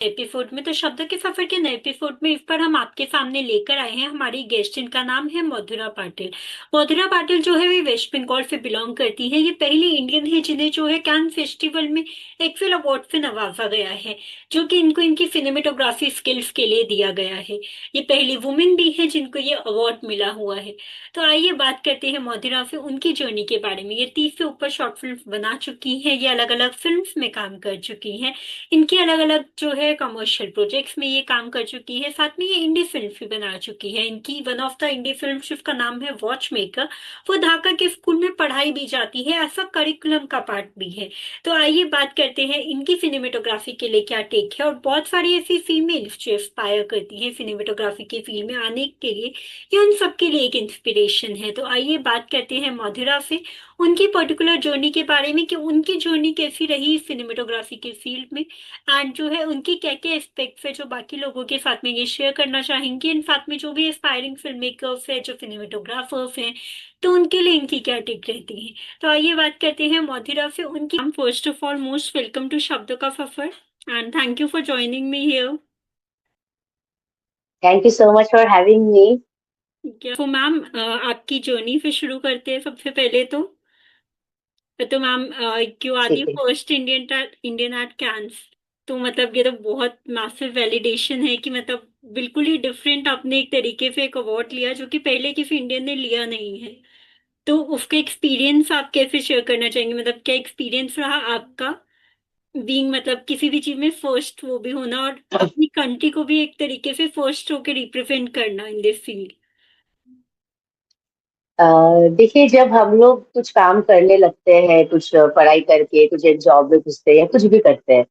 Episode में तो शब्दों के सफर के नए एपिसोड में इस पर हम आपके सामने लेकर आए हैं हमारी गेस्ट, जिनका नाम है मधुरा पाटिल। मधुरा पाटिल जो है वे वेस्ट बंगाल से बिलोंग करती है। ये पहली इंडियन है जिन्हें जो है कैन फेस्टिवल में एक फिल्म अवार्ड से नवाजा गया है, जो कि इनको इनकी सिनेमेटोग्राफी स्किल्स के लिए दिया गया है। ये पहली वुमेन भी है जिनको ये अवार्ड मिला हुआ है। तो आइए बात करते हैं मधुरा से उनकी जर्नी के बारे में। ये 30 से ऊपर शॉर्ट फिल्म बना चुकी है, ये अलग अलग फिल्म में काम कर चुकी है। इनकी अलग अलग जो है कमर्शियल प्रोजेक्ट्स में ये काम कर चुकी है, साथ में ये इंडी फिल्म भी बना चुकी है। इनकी one of the indie film जिसका नाम है वॉच मेकर, वो ढाका के स्कूल में पढ़ाई भी जाती है, ऐसा करिकुलम का पार्ट भी है। तो आइए बात करते हैं इनकी सिनेमेटोग्राफी के लिए क्या टेक है। और बहुत सारी ऐसी फीमेल्स जो इंस्पायर करती है सिनेमेटोग्राफी की फील्ड में आने के लिए, ये उन सबके लिए एक इंस्पिरेशन है। तो आइए बात करते हैं मधुरा से उनकी पर्टिकुलर जर्नी के बारे में कि उनकी जर्नी कैसी रही सिनेमेटोग्राफी के फील्ड में, एंड जो है उनके क्या क्या एस्पेक्ट्स है जो बाकी लोगों के साथ में ये शेयर करना चाहेंगे। इन साथ में जो भी एस्पायरिंग फिल्म मेकर्स है, जो सिनेमेटोग्राफर्स हैं, तो उनके लिए इनकी क्या टिक रहती है। तो आइए बात करते हैं मौथिरा से उनकी। First of all most welcome to शब्दों का सफर and thank you for joining me here. Thank you so much for having me. तो मैम आपकी जर्नी से शुरू करते हैं सबसे पहले तो मैम क्यों आती ठीक है। First Indian art Cannes. तो मतलब ये तो बहुत मैसिव वैलिडेशन है कि मतलब बिल्कुल ही डिफरेंट आपने एक तरीके से एक अवार्ड लिया जो कि पहले किसी इंडियन ने लिया नहीं है। तो उसका एक्सपीरियंस आप कैसे शेयर करना चाहेंगे, मतलब क्या एक्सपीरियंस रहा आपका बीइंग मतलब किसी भी चीज में फर्स्ट वो भी होना और अपनी कंट्री को भी एक तरीके से फर्स्ट होकर रिप्रेजेंट करना इन दिस फील्ड। देखिए, जब हम लोग कुछ काम करने लगते हैं, कुछ पढ़ाई करके कुछ एक जॉब में घुसते हैं या कुछ भी करते हैं,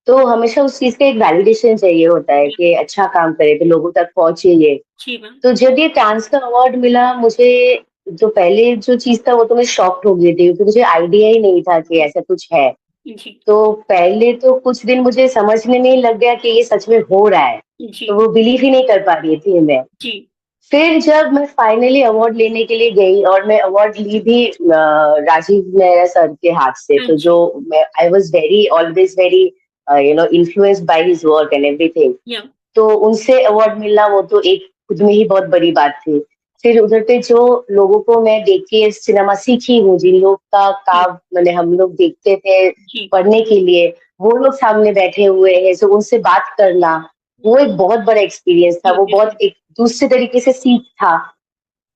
तो हमेशा उस चीज का एक वैलिडेशन चाहिए होता है कि अच्छा काम करे तो लोगों तक पहुंचे ये। जी मैम। तो जब ये कांस का अवार्ड मिला मुझे, तो पहले जो चीज था वो तो मैं शॉक्ड हो गई थी, क्योंकि मुझे आइडिया ही नहीं था कि ऐसा कुछ है। जी। तो पहले तो कुछ दिन मुझे समझने में ही लग गया कि ये सच में हो रहा है। जी। तो वो बिलीव ही नहीं कर पा रही थी मैं। जी। फिर जब मैं फाइनली अवार्ड लेने के लिए गई और मैं अवार्ड ली भी राजीव मेहरा सर के हाथ से, हाँ तो जो जी। मैं I was very always very influenced by his work and everything. या। तो उनसे अवार्ड मिलना वो तो एक खुद में ही बहुत बड़ी बात थी। फिर उधर पे जो लोगों को मैं देख के सिनेमा सीखी हूँ, जिन लोग का काम मैंने हम लोग देखते थे जी। पढ़ने के लिए, वो लोग सामने बैठे हुए हैं, तो उनसे बात करना वो एक बहुत बड़ा एक्सपीरियंस था। वो बहुत ब्यूटीफुल। एक दूसरे तरीके से सीख था।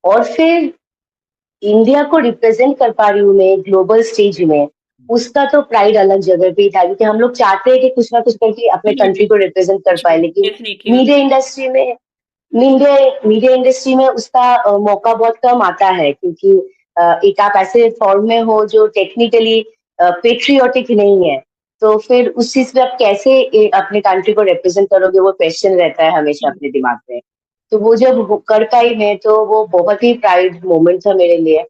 और फिर इंडिया को रिप्रेजेंट कर पा रही हूँ मैं ग्लोबल स्टेज में, उसका तो प्राइड अलग जगह पे ही था, क्योंकि हम लोग चाहते हैं कि कुछ ना कुछ करके अपने कंट्री को रिप्रेजेंट कर जी पाए, लेकिन डेफिनेटली मैम। मीडिया इंडस्ट्री में मीडिया मीडिया इंडस्ट्री में उसका मौका बहुत कम आता है, क्योंकि एक आप ऐसे फॉर्म में हो जो टेक्निकली पेट्रियोटिक नहीं है। तो फिर उस चीज पे आप कैसे अपने कंट्री को रिप्रेजेंट करोगे, वो क्वेश्चन रहता है हमेशा अपने दिमाग में। तो वो जब कर पाई मैं, तो वो बहुत ही प्राइड मोमेंट था मेरे लिए।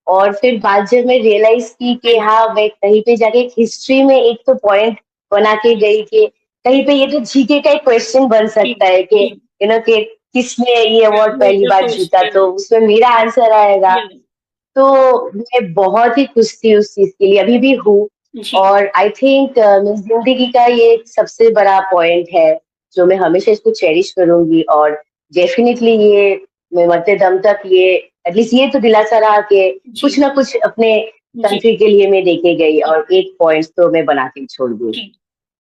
और फिर बात जब मैं रियलाइज की हाँ कि हाँ, मैं कहीं पे जाके एक हिस्ट्री में एक तो पॉइंट बना के गई कि कहीं पे ये तो जीके का एक क्वेश्चन बन जी। सकता है कि जी। कि किसने ये अवार्ड पहली द बार फर्स्ट। जीता, तो उसमें मेरा आंसर आएगा। या। तो मैं बहुत ही खुश थी उस चीज के लिए, अभी भी हूँ। जी। और आई थिंक जिंदगी का ये एक सबसे बड़ा पॉइंट है, जो मैं हमेशा इसको चेरिश करूंगी। और डेफिनेटली ये मैं मरते दम तक ये एटलीस्ट ये तो दिलासा रहा कि जी। कुछ ना कुछ अपने जी। कंट्री के लिए मैं देके गई, और एक पॉइंट तो मैं बना के छोड़ गई। जी।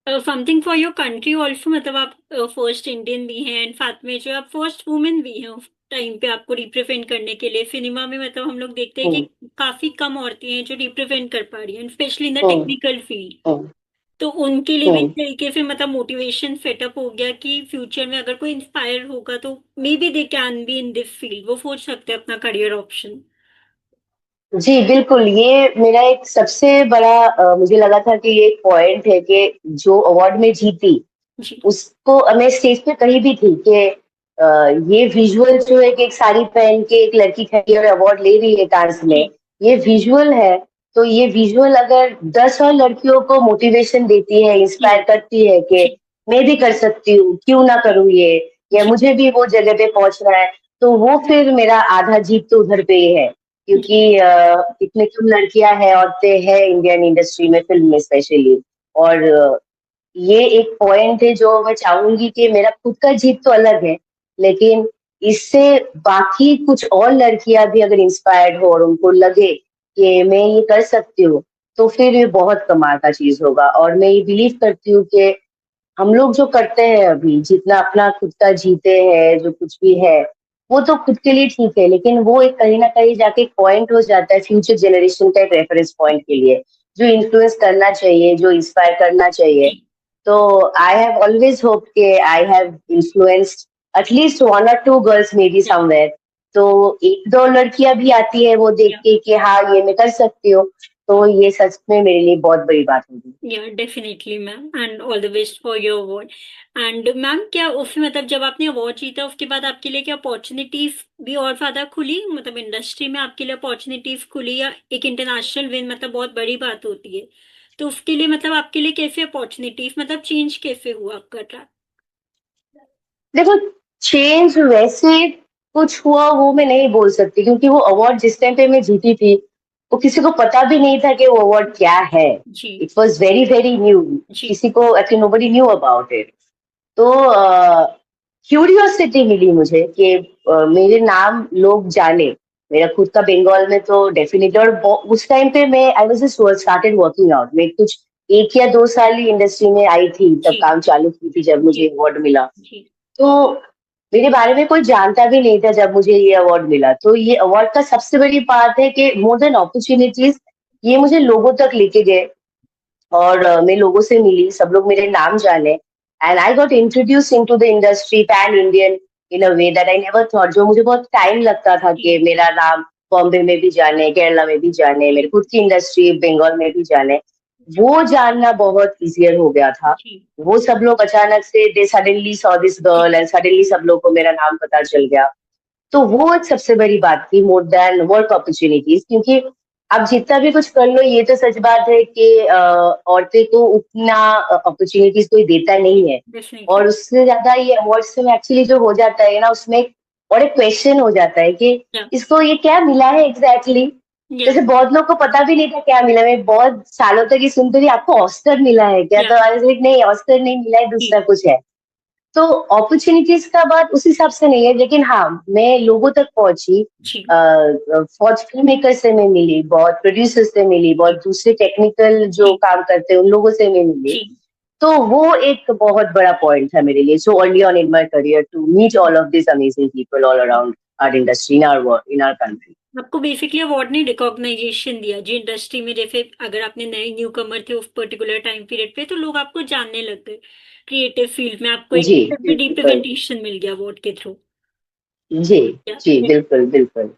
Something for your country also, मतलब आप फर्स्ट इंडियन भी हैं एंड साथ में जो आप फर्स्ट वुमेन भी हैं उस टाइम पे आपको रिप्रेजेंट करने के लिए सिनेमा में। मतलब हम लोग देखते हैं कि हम्म, काफी कम औरतें हैं जो रिप्रेजेंट कर पा रही हैं, specially in the hmm, technical field. Hmm, तो उनके लिए भी एक हम्म। तरीके से मतलब मोटिवेशन सेटअप हो गया कि फ्यूचर में अगर कोई इंस्पायर होगा तो may be they can be in this field, वो सोच सकते हैं अपना करियर ऑप्शन। जी बिल्कुल, ये मेरा एक सबसे बड़ा मुझे लगा था कि ये एक पॉइंट है कि जो अवार्ड में जीती, जी। उसको मैं स्टेज पे कही भी थी कि ये विजुअल जो है कि एक साड़ी पहन के एक लड़की खड़ी और अवार्ड ले रही है डांस में, जी। ये विजुअल है। तो ये विजुअल अगर 10 और लड़कियों को मोटिवेशन देती है, जी। इंस्पायर करती है कि जी। मैं भी कर सकती हूँ, क्यों ना करूँ ये, या जी। मुझे भी वो जगह पे पहुंचना है, तो वो फिर मेरा आधा जीत तो उधर पे ही है। क्योंकि जी। इतने कम लड़कियां हैं, औरतें हैं इंडियन इंडस्ट्री में, फिल्म में स्पेशली। और ये एक पॉइंट है जो मैं चाहूंगी कि मेरा खुद का जीत तो अलग है, लेकिन इससे बाकी कुछ और लड़कियां भी अगर इंस्पायर्ड हो और उनको लगे कि मैं ये कर सकती हूँ, तो फिर ये बहुत कमाल का चीज होगा। और मैं ये बिलीव करती हूँ कि हम लोग जो करते हैं अभी, जितना अपना खुद का जीते हैं, जो कुछ भी है, वो तो खुद के लिए ठीक है, लेकिन वो एक कहीं ना कहीं जाके एक पॉइंट हो जाता है फ्यूचर जनरेशन का, एक रेफरेंस पॉइंट के लिए, जो इन्फ्लुएंस करना चाहिए, जो इंस्पायर करना चाहिए। जी। तो आई हैव ऑलवेज होप कि I have influenced at least one और टू गर्ल्स मे बी या समवेयर। तो एक दो लड़कियां भी आती है वो देख या के कि हाँ ये मैं कर सकती हूँ, तो ये सच में मेरे लिए बहुत बड़ी बात होगी। या definitely ma'am, and all the best for your award. And ma'am, क्या उस मतलब जब आपने अवार्ड जीता उसके बाद आपके लिए क्या अपॉर्चुनिटीज भी और ज्यादा खुली, मतलब इंडस्ट्री में आपके लिए अपॉर्चुनिटीज खुली, या एक इंटरनेशनल विन मतलब बहुत बड़ी बात होती है, तो उसके लिए मतलब आपके लिए कैसे अपॉर्चुनिटीज मतलब चेंज कैसे हुआ आपका ट्रैक? देखो, चेंज वैसे कुछ हुआ वो मैं नहीं बोल सकती, क्योंकि वो अवार्ड जिस टाइम पे मैं जीती थी, वो किसी को पता भी नहीं था कि वो अवार्ड क्या है। जी। It was very very new. जी। किसी को actually nobody knew about it. तो क्यूरियोसिटी मिली मुझे कि मेरे नाम लोग जाने। मेरा खुद का बंगाल में तो डेफिनेटली, और उस टाइम पे मैं I was just started working out. मैं कुछ 1 या 2 साल ही इंडस्ट्री में आई थी, तब जी। काम चालू की थी जब जी। मुझे अवार्ड मिला। जी। तो मेरे बारे में कोई जानता भी नहीं था जब मुझे ये अवार्ड मिला। तो ये अवार्ड का सबसे बड़ी बात है कि मोर देन अपॉर्चुनिटीज, ये मुझे लोगों तक लेके गए। और मैं लोगों से मिली, सब लोग मेरे नाम जाने, and I got introduce into the industry pan Indian in a way that I never thought. जो मुझे बहुत टाइम लगता था जी। कि मेरा नाम बॉम्बे में भी जाने, केरला में भी जाने, जी। मेरे खुद की इंडस्ट्री बंगाल में भी जाने, वो जानना बहुत इजियर हो गया था। जी। वो सब लोग अचानक से दे सडनली सॉ दिस जी। गर्ल, एंड सडनली सब लोग को मेरा नाम पता चल गया। तो वो एक सबसे बड़ी बात थी, मोर देन वर्क अपॉर्चुनिटीज। क्योंकि आप जितना भी कुछ कर लो, ये तो सच बात है कि औरतें को उतना अपॉर्चुनिटीज कोई देता नहीं है। डेफिनेटली। और उससे ज्यादा ये अवार्ड्स में एक्चुअली जो हो जाता है ना, उसमें और एक क्वेश्चन हो जाता है कि या इसको ये क्या मिला है एग्जैक्टली exactly? या जैसे बहुत लोग को पता भी नहीं था क्या मिला। मैं बहुत सालों तक ये सुनती रही, आपको ऑस्कर मिला है क्या? या तो आई वाज लाइक, नहीं, ऑस्कर नहीं मिला है, जी। दूसरा कुछ है। तो अपॉर्चुनिटीज का बात उस हिसाब से नहीं है, लेकिन हाँ, मैं लोगों तक पहुंची। जी। बहुत फिल्म मेकर से मैं मिली, बहुत प्रोड्यूसर से मिली, बहुत जी। दूसरे टेक्निकल जो जी। काम करते हैं उन लोगों से मैं मिली। जी। तो वो एक बहुत बड़ा पॉइंट था मेरे लिए, so early on in my career, to meet all of this amazing people all जी। Around our industry, in our country. आपको बेसिकली अवार्ड ने रिकॉग्नाइजेशन दिया जी इंडस्ट्री में, जैसे अगर आपने नए न्यू कमर थे उस पर्टिकुलर टाइम पीरियड पे, तो लोग आपको जानने लग गए। क्रिएटिव फील्ड में आपको जी एक बिल्कुल। रिप्रेजेंटेशन मिल गया अवार्ड के थ्रू। जी जी बिल्कुल बिल्कुल।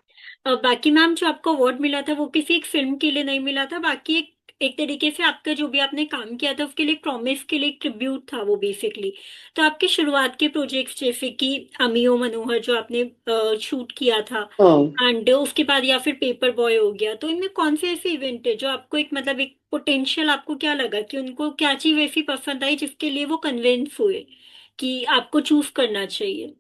बाकी मैम, जो आपको अवार्ड मिला था वो किसी एक फिल्म के लिए नहीं मिला था, बाकी एक एक तरीके से आपका जो भी आपने काम किया था उसके लिए, प्रॉमिस के लिए एक ट्रिब्यूट था वो बेसिकली। तो आपके शुरुआत के प्रोजेक्ट्स जैसे कि अमियो मनोहर जो आपने शूट किया था, हम्म। एंड उसके बाद या फिर पेपर बॉय हो गया, तो इनमें कौन से ऐसे इवेंट है जो आपको एक मतलब एक पोटेंशियल, आपको क्या लगा कि उनको क्या चीज ऐसी पसंद आई जिसके लिए वो कन्विंस हुए कि आपको चूज करना चाहिए?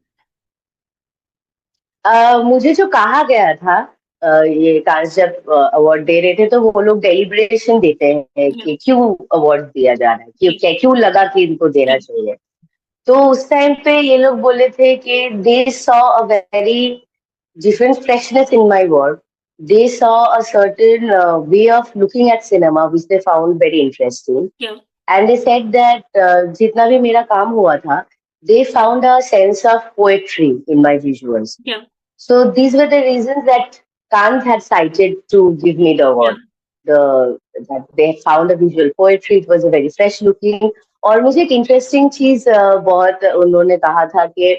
मुझे जो कहा गया था, ये कांस जब अवार्ड दे रहे थे, तो वो लोग डेलिब्रेशन देते हैं या कि क्यों अवार्ड दिया जा रहा है, क्यों जी। क्या क्यों लगा कि इनको देना जी। चाहिए। तो उस टाइम पे ये लोग बोले थे कि they saw a very different freshness in my work. They saw a certain way of looking at cinema, which they found very interesting. या And they said that जितना भी मेरा काम हुआ था, they found a sense of poetry in my visuals. या So these were the reasons that Kant had cited to give me the या award. That they found a visual poetry, it was a very fresh looking. और मुझे एक interesting चीज बहुत उन्होंने कहा था कि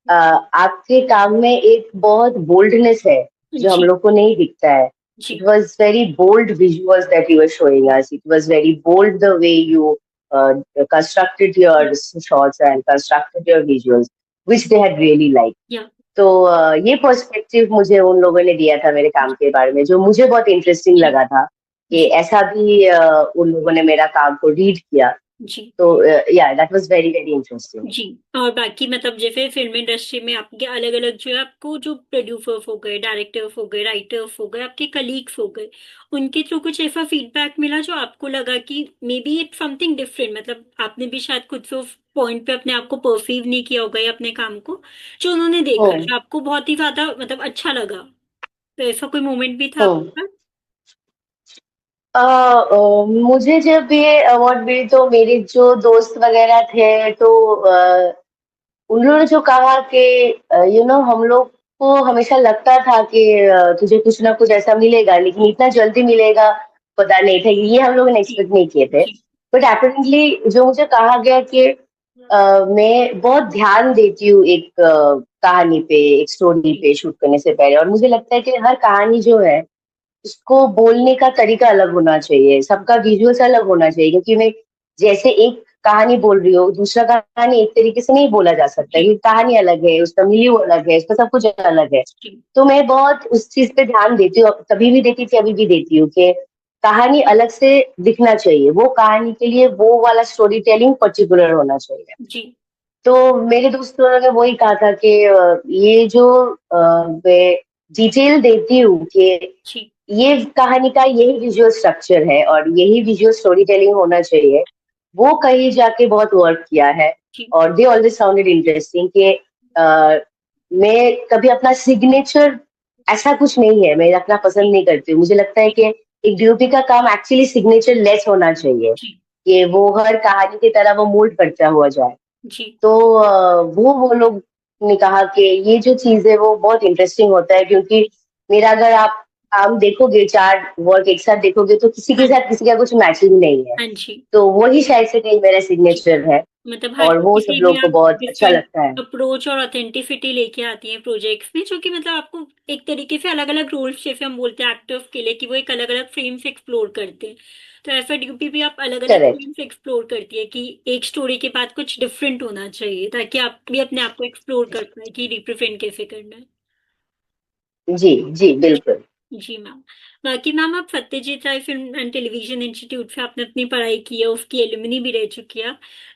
आपके काम में एक बहुत बोल्डनेस है जो हम जी। लोग को नहीं दिखता है। It ji. was very bold visuals that you were showing us. It was very bold the way you uh, constructed your shots and constructed your visuals, which they had really liked. या तो ये perspective मुझे उन लोगों ने दिया था मेरे काम के बारे में, जो मुझे बहुत इंटरेस्टिंग जी। लगा था कि जी। ऐसा भी उन लोगों ने मेरा काम को रीड किया। जी। तो या that was very very interesting. जी। और बाकी मतलब जैसे फिल्म इंडस्ट्री में आपके अलग अलग जो है, आपको जो प्रोड्यूसर्स हो गए, डायरेक्टर्स हो गए, राइटर्स हो गए, आपके कलीग्स हो गए, उनके थ्रू कुछ ऐसा फीडबैक मिला जो आपको लगा कि may be it's something different, मतलब आपने भी शायद खुद से उस पॉइंट पे अपने आप को परसीव नहीं किया होगा या अपने काम को, जो उन्होंने देखा हम्म। जो आपको बहुत ही ज्यादा मतलब अच्छा लगा, तो ऐसा कोई मोमेंट भी था हम्म। आपके पास? मुझे जब ये अवार्ड मिली तो मेरे जो दोस्त वगैरह थे तो उन्होंने जो कहा कि हम लोग को हमेशा लगता था कि तुझे कुछ ना कुछ ऐसा मिलेगा, लेकिन इतना जल्दी मिलेगा पता नहीं था, ये हम लोगों ने जी। एक्सपेक्ट नहीं किए थे। जी। बट एपरेंटली जो मुझे कहा गया कि मैं बहुत ध्यान देती हूँ एक कहानी पे, एक स्टोरी जी। पे शूट करने से पहले, और मुझे लगता है कि हर कहानी जो है उसको बोलने का तरीका अलग होना चाहिए, सबका विजुअल्स अलग होना चाहिए, क्योंकि मैं जैसे एक कहानी बोल रही हूँ, दूसरा कहानी एक तरीके से नहीं बोला जा सकता, जी। क्योंकि कहानी अलग है, उसका मिलियो अलग है, उसका सब कुछ अलग है। जी। तो मैं बहुत उस चीज पे ध्यान देती हूँ, तभी भी देती थी, अभी भी देती हूँ कि कहानी अलग से दिखना चाहिए, वो कहानी के लिए वो वाला स्टोरी टेलिंग पर्टिकुलर होना चाहिए। जी। तो मेरे दोस्तों ने वही कहा था कि ये जो मैं डिटेल देती हूँ कि जी। ये कहानी का यही विजुअल स्ट्रक्चर है और यही विजुअल स्टोरी टेलिंग होना चाहिए, वो कहीं जाके बहुत वर्क किया है। जी। और दे ऑलवेज साउंडेड इंटरेस्टिंग कि मैं कभी अपना सिग्नेचर, ऐसा कुछ नहीं है, मैं रखना पसंद नहीं करती हूँ। मुझे लगता है जी। कि एक डीओपी का काम एक्चुअली सिग्नेचर लेस होना चाहिए, जी। कि वो हर कहानी की तरह वो मोल्ड करता हुआ जाए। जी। तो वो लोग ने कहा कि ये जो चीज है वो बहुत इंटरेस्टिंग होता है, क्योंकि मेरा अगर आप काम देखोगे, चार वर्क एक साथ देखोगे, तो किसी के हाँ। साथ किसी का कुछ मैचिंग नहीं है। हाँ जी। तो वही शायद से कहीं मेरा जी। सिग्नेचर है, मतलब हर और वो सब किसी में लोग को आप बहुत अच्छा डिफरेंट लगता है। अप्रोच और ऑथेंटिसिटी लेके आती हैं प्रोजेक्ट्स में, जो कि मतलब आपको एक तरीके से अलग अलग रोल्स, जैसे हम बोलते हैं एक्टर्स के लिए कि वो एक अलग अलग फ्रेम्स एक्सप्लोर करते हैं, तो ऐसा ड्यूटी भी आप अलग अलग करेक्ट। फ्रेम्स एक्सप्लोर करती है कि एक स्टोरी के बाद कुछ डिफरेंट होना चाहिए, ताकि आप भी अपने आप को एक्सप्लोर कर पाए कि रिप्रेजेंट कैसे करना है। जी जी बिल्कुल। जी मैम। बाकी मैम, आप सत्यजीत राय फिल्म एंड टेलीविजन इंस्टीट्यूट से आपने अपनी पढ़ाई की है, उसकी एलुमनी भी रह चुकी है,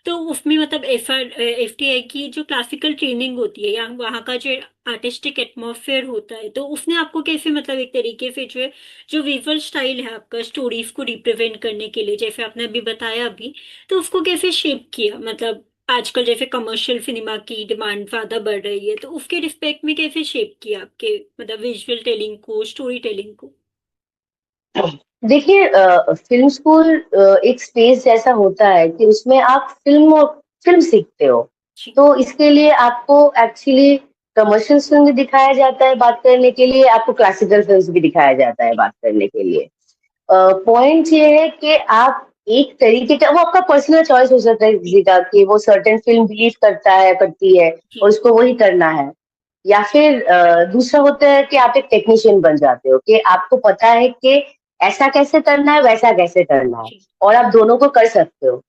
तो उसमें मतलब ऐसा एफटीआई की जो क्लासिकल ट्रेनिंग होती है या वहाँ का जो आर्टिस्टिक एटमॉस्फेयर होता है, तो उसने आपको कैसे मतलब एक तरीके से जो है, जो विजुअल स्टाइल है आपका स्टोरीज को रिप्रेजेंट करने के लिए, जैसे आपने अभी बताया अभी, तो उसको कैसे शेप किया, मतलब आजकल जैसे कमर्शियल सिनेमा की डिमांड ज्यादा बढ़ रही है, तो उसके रिस्पेक्ट में कैसे शेप किया आपके मतलब विजुअल टेलिंग को, स्टोरी टेलिंग को? देखिए, फिल्म स्कूल एक स्पेस जैसा होता है कि उसमें आप फिल्म सीखते हो। जी। तो इसके लिए आपको एक्चुअली कमर्शियल फिल्म भी दिखाया जाता है बात करने के लिए, आपको क्लासिकल फिल्म भी दिखाया जाता है बात करने के लिए। पॉइंट ये है कि आप एक तरीके का, वो आपका पर्सनल चॉइस हो सकता है जी। किसी का, कि वो सर्टेन फिल्म बिलीव करता है, करती है, और जी। उसको वही करना है। या फिर दूसरा होता है कि आप एक टेक्नीशियन बन जाते हो, कि आपको पता है कि ऐसा कैसे करना है, वैसा कैसे करना है, जी। और आप दोनों को कर सकते हो।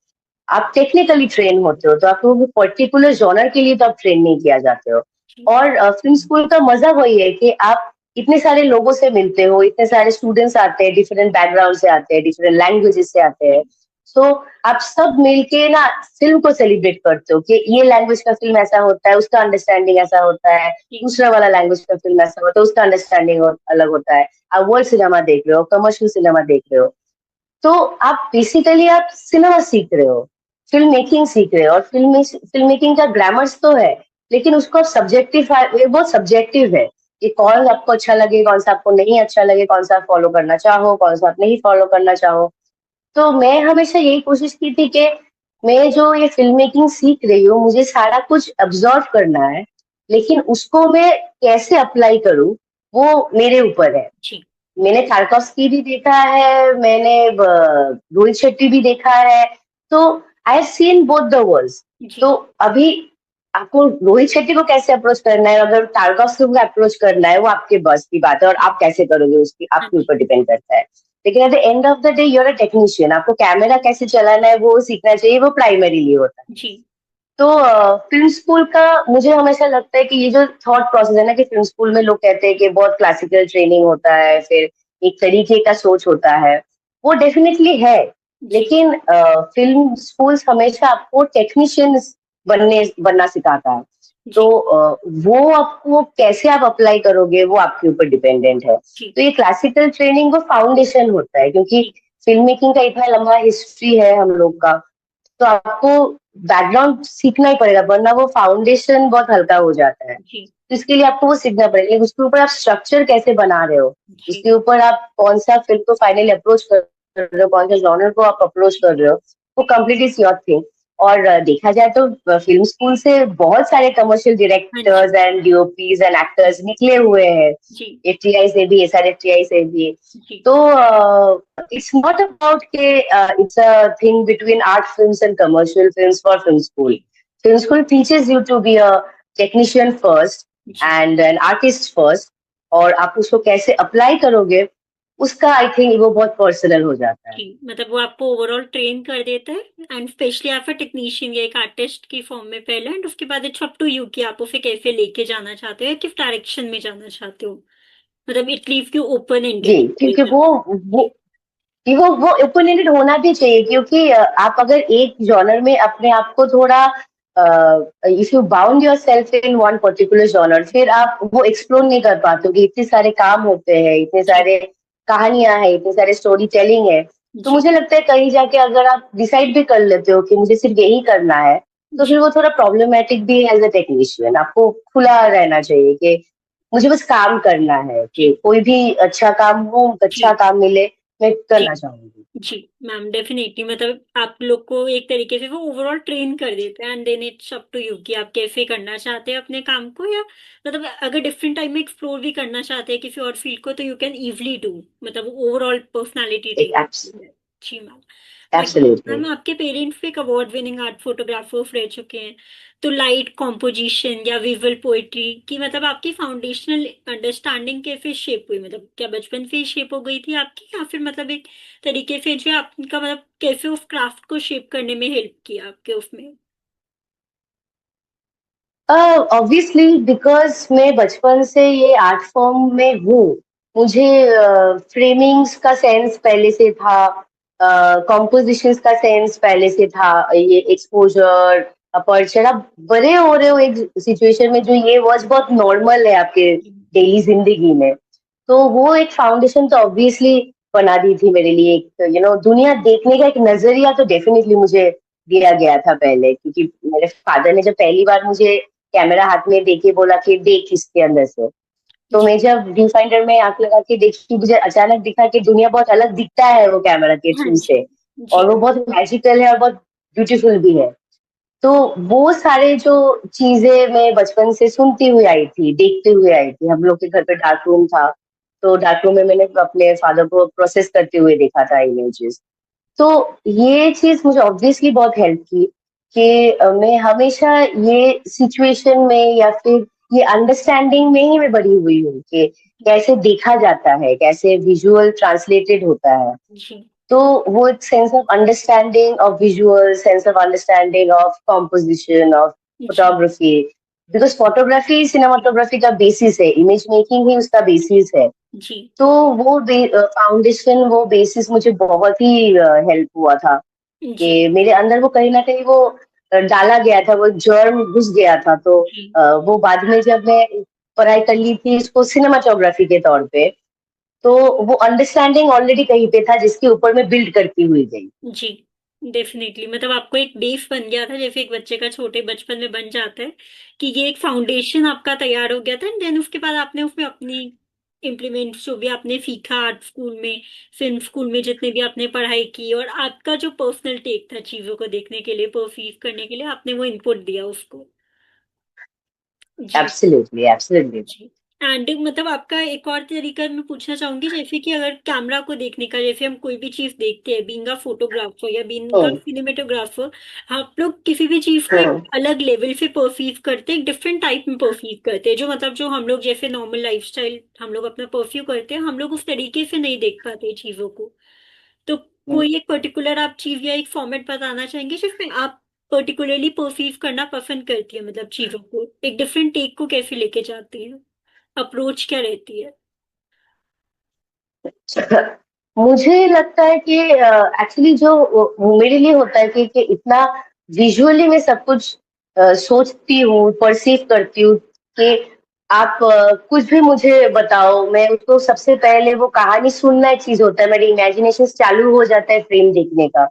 आप टेक्निकली ट्रेन होते हो, तो आपको वो पर्टिकुलर जॉनर के लिए तो आप ट्रेन नहीं किया जाते हो। जी। और फिल्म स्कूल का मजा वही है कि आप इतने सारे लोगों से मिलते हो, इतने सारे स्टूडेंट्स आते हैं, डिफरेंट बैकग्राउंड से आते हैं, डिफरेंट लैंग्वेजेस से आते हैं। सो आप सब मिलके ना फिल्म को सेलिब्रेट करते हो कि ये लैंग्वेज का फिल्म ऐसा होता है, उसका अंडरस्टैंडिंग ऐसा होता है, जी। दूसरा वाला लैंग्वेज का फिल्म ऐसा होता है, उसका अंडरस्टैंडिंग अलग होता है। आप वर्ल्ड सिनेमा देख रहे हो, कमर्शियल सिनेमा देख रहे हो, तो आप बेसिकली आप सिनेमा सीख रहे हो, फिल्म मेकिंग सीख रहे हो। और फिल्म मेकिंग का ग्रामर्स तो है, लेकिन उसको आप सब्जेक्टिव, बहुत सब्जेक्टिव है कि कौन आपको अच्छा लगे, कौन सा आपको नहीं अच्छा लगे, कौन सा आप फॉलो करना चाहो, कौन सा आप नहीं फॉलो करना चाहो। तो मैं हमेशा यही कोशिश की थी कि मैं जो ये फिल्म मेकिंग सीख रही हूँ, मुझे सारा कुछ ऑब्जर्व करना है, लेकिन उसको मैं कैसे अप्लाई करूँ, वो मेरे ऊपर है। जी। मैंने तारकॉस्की भी देखा है, मैंने रोहित शेट्टी भी देखा है, तो I have seen both the worlds. जी। तो अभी आपको रोहित शेट्टी को कैसे अप्रोच करना है, अगर तारकॉस्की को अप्रोच करना है, वो आपके बस की बात है, और आप कैसे करोगे उसकी हाँ आपके जी। ऊपर डिपेंड करता है। लेकिन at the end of the day you're a technician, आपको कैमरा कैसे चलाना है वो सीखना चाहिए, वो प्राइमरीली होता है। जी। तो फिल्म स्कूल का मुझे हमेशा लगता है कि ये जो थॉट प्रोसेस है ना, कि फिल्म स्कूल में लोग कहते हैं कि बहुत क्लासिकल ट्रेनिंग होता है, फिर एक तरीके का सोच होता है, वो डेफिनेटली है। जी लेकिन फिल्म स्कूल्स हमेशा आपको टेक्नीशियंस बनना सिखाता है। तो जी वो आपको कैसे आप अप्लाई करोगे वो आपके ऊपर डिपेंडेंट है। जी तो ये क्लासिकल ट्रेनिंग वो फाउंडेशन होता है, क्योंकि जी फिल्म मेकिंग का इतना लंबा हिस्ट्री है हम लोग का। तो आपको बैकग्राउंड सीखना ही पड़ेगा, वरना वो फाउंडेशन बहुत हल्का हो जाता है। जी तो इसके लिए आपको वो सीखना पड़ेगा, लेकिन उसके ऊपर आप स्ट्रक्चर कैसे बना रहे हो, जी उसके ऊपर आप कौन सा फिल्म को फाइनली अप्रोच कर रहे हो, कौन सा जॉनर को आप अप्रोच कर रहे हो, वो कम्प्लीटली इज योर थिंग। और देखा जाए तो फिल्म स्कूल से बहुत सारे कमर्शियल हाँ जी directors and DOPs and actors निकले हुए हैं। जी एफटीआई से भी, एसआरएफटीआई से भी। जी तो इट्स नॉट अबाउट के it's a thing between art films and commercial films for film school. जी film school teaches you to be a technician first जी एंड एन आर्टिस्ट फर्स्ट। और आप उसको कैसे अप्लाई करोगे, उसका आई थिंक वो बहुत पर्सनल हो जाता है। जी मतलब वो आपको ओवरऑल ट्रेन कर देता है एंड स्पेशली आप टेक्नीशियन या एक आर्टिस्ट की फॉर्म में पहले, एंड उसके बाद इट्स अप टू यू कि आप उसे कैसे लेके जाना चाहते हो या किस डायरेक्शन में जाना चाहते हो। मतलब इट लीव्स यू ओपन जी, एंडेड। क्योंकि वो कि वो ओपन एंडेड होना भी चाहिए, क्योंकि आप अगर एक जॉनर में अपने आप को थोड़ा, if you bound your self in one particular genre, फिर आप वो एक्सप्लोर नहीं कर पाते हो कि इतने सारे काम होते हैं, इतने जी सारे कहानियां हैं, इतने सारे स्टोरी टेलिंग है। तो जी मुझे लगता है कहीं जाके अगर आप डिसाइड भी कर लेते हो कि मुझे सिर्फ यही करना है, तो फिर जी वो थोड़ा प्रॉब्लमेटिक भी है। एज अ टेक्नीशियन आपको खुला रहना चाहिए कि मुझे बस काम करना है, कि जी कोई भी अच्छा काम हो, अच्छा जी काम मिले, मैं जी करना चाहूंगी। जी मैम डेफिनेटली मतलब आप लोग को एक तरीके से वो ओवरऑल ट्रेन कर देते हैं and then it's up to you कि आप कैसे करना चाहते हैं अपने काम को, या मतलब अगर डिफरेंट टाइम में एक्सप्लोर भी करना चाहते हैं किसी और फील्ड को तो यू कैन इवली डू, मतलब ओवरऑल पर्सनालिटी ट्रेन है। जी मैम। बाकी एब्सोल्युटली। मैम आपके पेरेंट्स भी एक अवार्ड विनिंग आर्ट फोटोग्राफर्स रह चुके हैं, तो लाइट कॉम्पोजिशन या विजुअल पोएट्री की मतलब आपकी फाउंडेशनल अंडरस्टैंडिंग कैसे शेप हुई, मतलब क्या बचपन से ही शेप हो गई थी आपकी या फिर मतलब एक तरीके से जो आपका मतलब कैसे उस क्राफ्ट को शेप करने में हेल्प किया आपके उसमें। ऑब्वियसली बिकॉज मैं बचपन से ये आर्ट फॉर्म में हूँ, मुझे फ्रेमिंग्स का सेंस पहले से था, कॉम्पोजिशंस का सेंस पहले से था, ये एक्सपोजर, अपर्चर। आप बड़े हो रहे हो एक सिचुएशन में जो ये वर्ड्स बहुत नॉर्मल है आपके डेली जिंदगी में। तो वो एक फाउंडेशन तो ऑब्वियसली बना दी थी मेरे लिए। एक दुनिया देखने का एक नजरिया तो डेफिनेटली मुझे दिया गया था पहले, क्योंकि मेरे फादर ने जब पहली बार मुझे कैमरा हाथ में देके बोला कि देख इसके अंदर से, तो जी मैं जब व्यू फाइंडर में आंख लगा के देखी, मुझे अचानक दिखा कि दुनिया बहुत अलग दिखता है वो कैमरा के हाँ थ्रू जी से। और जी वो बहुत मैजिकल है और बहुत ब्यूटीफुल भी है। तो वो सारे जो चीजें मैं बचपन से सुनती हुई आई थी, देखते हुए आई थी। हम लोग के घर पे डार्क रूम था, तो डार्क रूम में मैंने अपने फादर को प्रोसेस करते हुए देखा था इमेजेस। तो ये चीज मुझे ऑब्वियसली बहुत हेल्प की कि मैं हमेशा ये सिचुएशन में या फिर ये अंडरस्टैंडिंग में ही मैं बड़ी हुई हूँ कि कैसे देखा जाता है, कैसे विजुअल ट्रांसलेटेड होता है। जी तो वो एक sense of understanding of visual, sense of understanding of composition, of जी फोटोग्राफी। बिकॉज फोटोग्राफी सिनेमाटोग्राफी का बेसिस है, इमेज मेकिंग ही उसका बेसिस है। जी तो वो फाउंडेशन, वो बेसिस मुझे बहुत ही हेल्प हुआ था जी कि मेरे अंदर वो कहीं ना कहीं वो डाला गया था, वो जर्म घुस गया था। तो जी वो बाद में जब मैं पढ़ाई कर ली थी इसको सिनेमाटोग्राफी के तौर पे, तो वो अंडरस्टैंडिंग ऑलरेडी कहीं पे था जिसके ऊपर मैं बिल्ड करती हुई गई। जी डेफिनेटली मतलब आपको एक बेस बन गया था जैसे एक बच्चे का छोटे बचपन में बन जाता है कि ये एक फाउंडेशन आपका तैयार हो गया था, एंड देन उसके बाद आपने उसमें अपनी इम्प्लीमेंट जो भी आपने सीखा आर्ट स्कूल में, फिल्म स्कूल में जितने भी आपने पढ़ाई की, और आपका जो पर्सनल टेक था चीजों को देखने के लिए परसीव करने के लिए आपने वो इनपुट दिया उसको। जी एब्सोल्युटली, एब्सोल्युटली। जी। एंड मतलब आपका एक और तरीका मैं पूछना चाहूंगी, जैसे कि अगर कैमरा को देखने का, जैसे हम कोई भी चीज देखते हैं बीइंग अ फोटोग्राफर या बीइंग अ हम्म, सिनेमेटोग्राफर, आप लोग किसी भी चीज को एक हम्म, अलग लेवल से परसीव करते हैं, एक डिफरेंट टाइप में परसीव करते हैं, जो मतलब जो हम लोग जैसे नॉर्मल लाइफस्टाइल हम लोग अपना परसीव करते हैं, हम लोग उस तरीके से नहीं देख पाते चीजों को। तो हम्म। कोई एक पर्टिकुलर आप चीज या एक फॉर्मेट बताना चाहेंगे जिसमें आप पर्टिकुलरली परसीव करना पसंद करती है, मतलब चीजों को एक डिफरेंट टेक को कैसे लेके जाती है, अप्रोच क्या रहती है। मुझे लगता है कि एक्चुअली जो मेरे लिए होता है कि इतना विजुअली मैं सब कुछ सोचती हूँ, परसीव करती हूँ कि आप कुछ भी मुझे बताओ, मैं उसको सबसे पहले वो कहानी सुनना एक चीज होता है, मेरी इमेजिनेशन चालू हो जाता है फ्रेम देखने का।